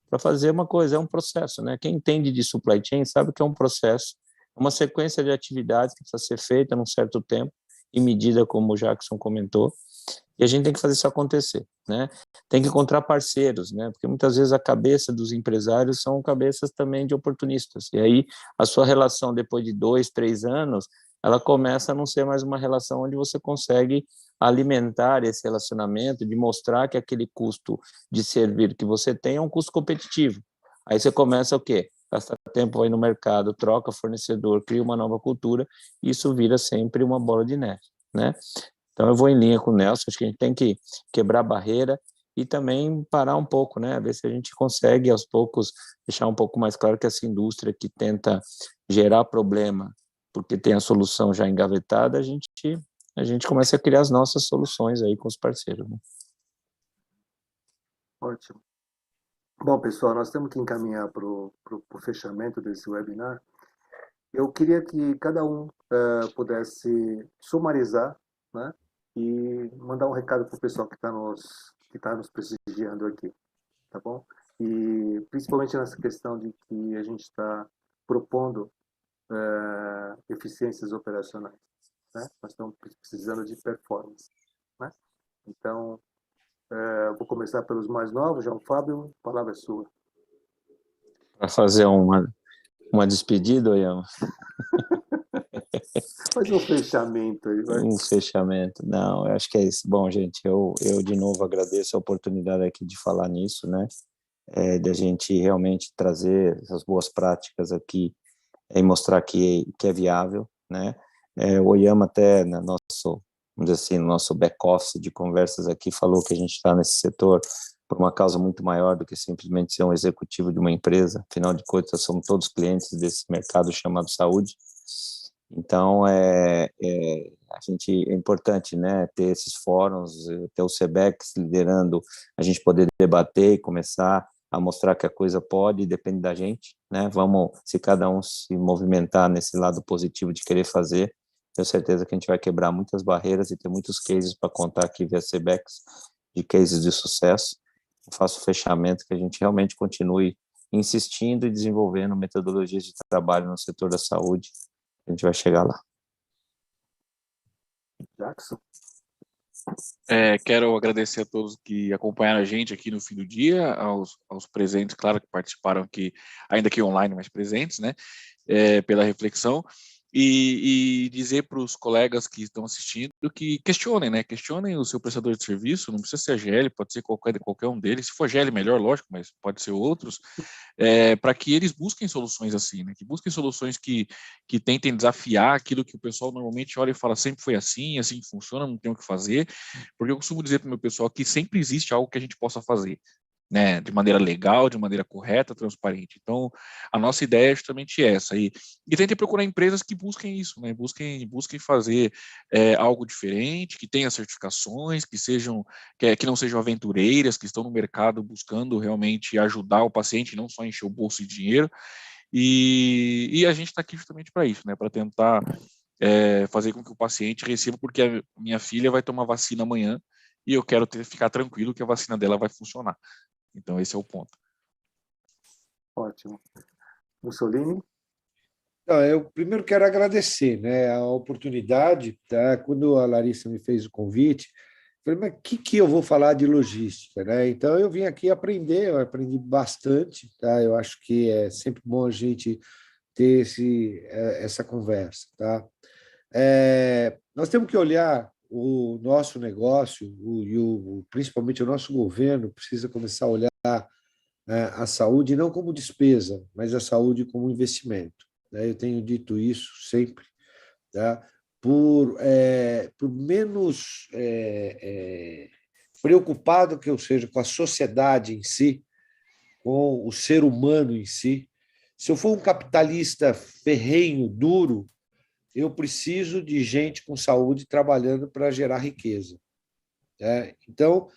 para fazer uma coisa, é um processo, né? Quem entende de supply chain sabe que é um processo, uma sequência de atividades que precisa ser feita num certo tempo, em medida como o Jackson comentou, e a gente tem que fazer isso acontecer, né? Tem que encontrar parceiros, né? Porque muitas vezes a cabeça dos empresários são cabeças também de oportunistas, e aí a sua relação depois de 2, 3 anos, ela começa a não ser mais uma relação onde você consegue alimentar esse relacionamento, de mostrar que aquele custo de servir que você tem é um custo competitivo. Aí você começa o quê? Gasta tempo, vai no mercado, troca fornecedor, cria uma nova cultura, e isso vira sempre uma bola de neve, né? Então eu vou em linha com o Nelson, acho que a gente tem que quebrar a barreira e também parar um pouco, né? Ver se a gente consegue, aos poucos, deixar um pouco mais claro que essa indústria que tenta gerar problema porque tem a solução já engavetada, a gente começa a criar as nossas soluções aí com os parceiros. Né?
Ótimo. Bom, pessoal, nós temos que encaminhar para o fechamento desse webinar. Eu queria que cada um pudesse sumarizar, né, e mandar um recado para o pessoal que tá nos prestigiando aqui, tá bom? E principalmente nessa questão de que a gente está propondo eficiências operacionais, né? Nós estamos precisando de performance, né? Então, vou começar pelos mais novos. João Fábio, a palavra é sua.
Para fazer uma despedida, Oyama?
Faz um fechamento aí, vai.
Um fechamento. Não, eu acho que é isso. Bom, gente, eu de novo agradeço a oportunidade aqui de falar nisso, né? De a gente realmente trazer essas boas práticas aqui e mostrar que é viável, né? O Oyama até no nosso, vamos dizer assim, no nosso back-office de conversas aqui falou que a gente está nesse setor por uma causa muito maior do que simplesmente ser um executivo de uma empresa. Afinal de contas, somos todos clientes desse mercado chamado saúde. Então, a gente, é importante, né, ter esses fóruns, ter o SEBEX liderando, a gente poder debater e começar a mostrar que a coisa pode e depende da gente, né? Vamos, se cada um se movimentar nesse lado positivo de querer fazer, tenho certeza que a gente vai quebrar muitas barreiras e ter muitos cases para contar aqui via SEBEX, de cases de sucesso. Eu faço o fechamento que a gente realmente continue insistindo e desenvolvendo metodologias de trabalho no setor da saúde. A gente vai chegar lá.
Jackson.
Quero agradecer a todos que acompanharam a gente aqui no fim do dia, aos presentes, claro, que participaram aqui, ainda que online, mas presentes, né, pela reflexão, e dizer para os colegas que estão assistindo que questionem, né, questionem o seu prestador de serviço, não precisa ser a GL, pode ser qualquer um deles, se for GL melhor, lógico, mas pode ser outros, para que eles busquem soluções assim, né, que busquem soluções que tentem desafiar aquilo que o pessoal normalmente olha e fala, sempre foi assim funciona, não tem o que fazer, porque eu costumo dizer para o meu pessoal que sempre existe algo que a gente possa fazer, né, de maneira legal, de maneira correta, transparente. Então, a nossa ideia é justamente essa. E tentem procurar empresas que busquem isso, né, busquem fazer algo diferente, que tenha certificações, que não sejam aventureiras, que estão no mercado buscando realmente ajudar o paciente, não só encher o bolso de dinheiro. E a gente está aqui justamente para isso, né, para tentar fazer com que o paciente receba, porque a minha filha vai tomar vacina amanhã e eu quero ficar tranquilo que a vacina dela vai funcionar. Então, esse é o ponto.
Ótimo. Mussolini?
Então, eu primeiro quero agradecer, né, a oportunidade. Tá? Quando a Larissa me fez o convite, eu falei, mas o que eu vou falar de logística? Né? Então, eu vim aqui aprender, eu aprendi bastante. Tá? Eu acho que é sempre bom a gente ter essa conversa. Tá? Nós temos que olhar o nosso negócio, principalmente o nosso governo, precisa começar a olhar a saúde não como despesa, mas a saúde como investimento. Né? Eu tenho dito isso sempre, tá? Por menos preocupado que eu seja com a sociedade em si, com o ser humano em si, se eu for um capitalista ferrenho, duro, eu preciso de gente com saúde trabalhando para gerar riqueza. Né? Então,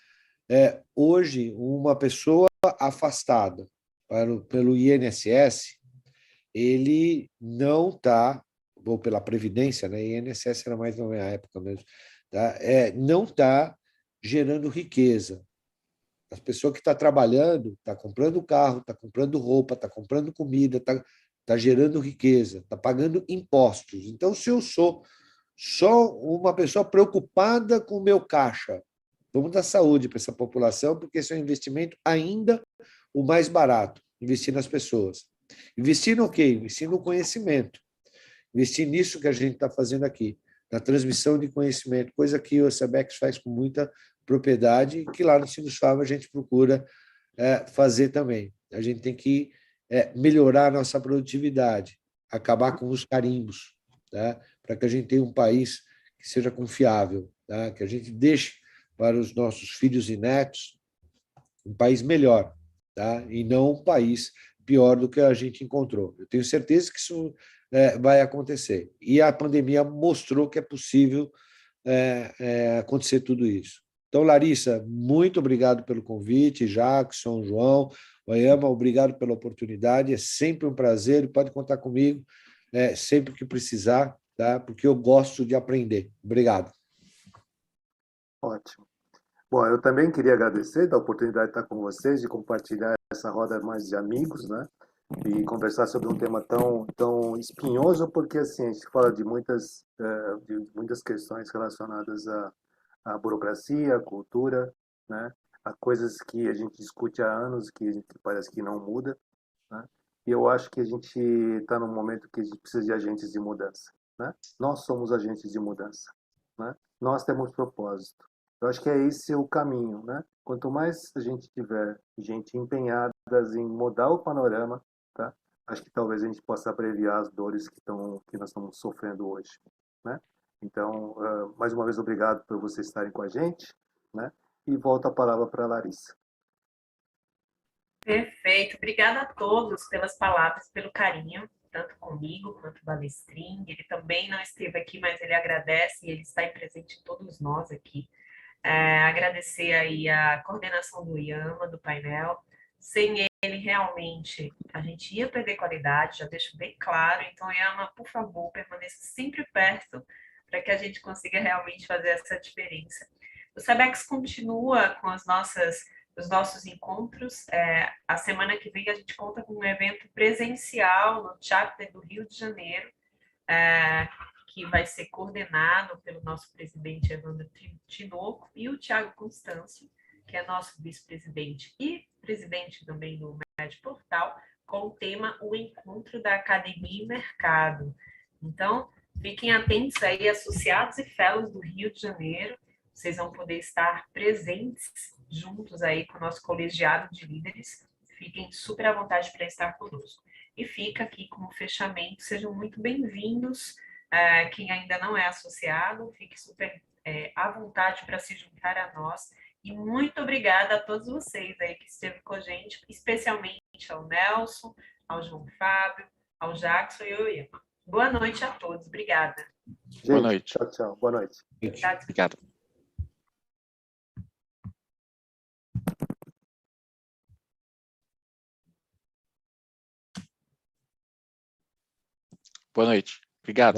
hoje, uma pessoa afastada pelo INSS, ele não está, ou pela Previdência, né? INSS era mais na minha época mesmo, tá? Não está gerando riqueza. As pessoas que estão trabalhando, está comprando carro, está comprando roupa, está comprando comida, está gerando riqueza, está pagando impostos. Então, se eu sou só uma pessoa preocupada com o meu caixa, vamos dar saúde para essa população, porque esse é um investimento ainda o mais barato, investir nas pessoas. Investir no quê? Investir no conhecimento. Investir nisso que a gente está fazendo aqui, na transmissão de conhecimento, coisa que o SEBEX faz com muita propriedade e que lá no Sinusfab a gente procura fazer também. A gente tem que melhorar a nossa produtividade, acabar com os carimbos, tá? Para que a gente tenha um país que seja confiável, tá? Que a gente deixe para os nossos filhos e netos um país melhor, tá? E não um país pior do que a gente encontrou. Eu tenho certeza que isso vai acontecer. E a pandemia mostrou que é possível acontecer tudo isso. Então, Então, Larissa, muito obrigado pelo convite, Jackson, João, Oyama, obrigado pela oportunidade, é sempre um prazer, pode contar comigo, sempre que precisar, tá? Porque eu gosto de aprender. Obrigado.
Ótimo. Bom, eu também queria agradecer da oportunidade de estar com vocês, de compartilhar essa roda mais de amigos, né? E conversar sobre um tema tão espinhoso, porque assim, a gente fala de muitas questões relacionadas à burocracia, à cultura, né? A coisas que a gente discute há anos que parece que não muda, né? E eu acho que a gente está num momento que a gente precisa de agentes de mudança, né? Nós somos agentes de mudança, né? Nós temos propósito. Eu acho que é esse o caminho, né? Quanto mais a gente tiver gente empenhada em mudar o panorama, tá? Acho que talvez a gente possa abreviar as dores que nós estamos sofrendo hoje, né? Então, mais uma vez, obrigado por vocês estarem com a gente, né? E volto a palavra para a Larissa.
Perfeito. Obrigada a todos pelas palavras, pelo carinho, tanto comigo quanto o Balestrin. Ele também não esteve aqui, mas ele agradece e ele está presente em todos nós aqui. Agradecer aí a coordenação do IAMA, do painel. Sem ele, realmente, a gente ia perder qualidade, já deixo bem claro. Então, IAMA, por favor, permaneça sempre perto para que a gente consiga realmente fazer essa diferença. O SEBEX continua com os nossos encontros. A semana que vem a gente conta com um evento presencial no Chapter do Rio de Janeiro, que vai ser coordenado pelo nosso presidente Evandro Tinoco e o Tiago Constâncio, que é nosso vice-presidente e presidente também do Med Portal, com o tema O Encontro da Academia e Mercado. Então, fiquem atentos aí, associados e fellows do Rio de Janeiro, vocês vão poder estar presentes juntos aí com o nosso colegiado de líderes. Fiquem super à vontade para estar conosco. E fica aqui como fechamento, sejam muito bem-vindos. Quem ainda não é associado, fique super à vontade para se juntar a nós. E muito obrigada a todos vocês aí que esteve com a gente, especialmente ao Nelson, ao João Fábio, ao Jackson e ao Ian. Boa noite a todos. Obrigada.
Gente,
Boa noite.
tchau, tchau. Boa noite.
Obrigado. Boa noite. Obrigado.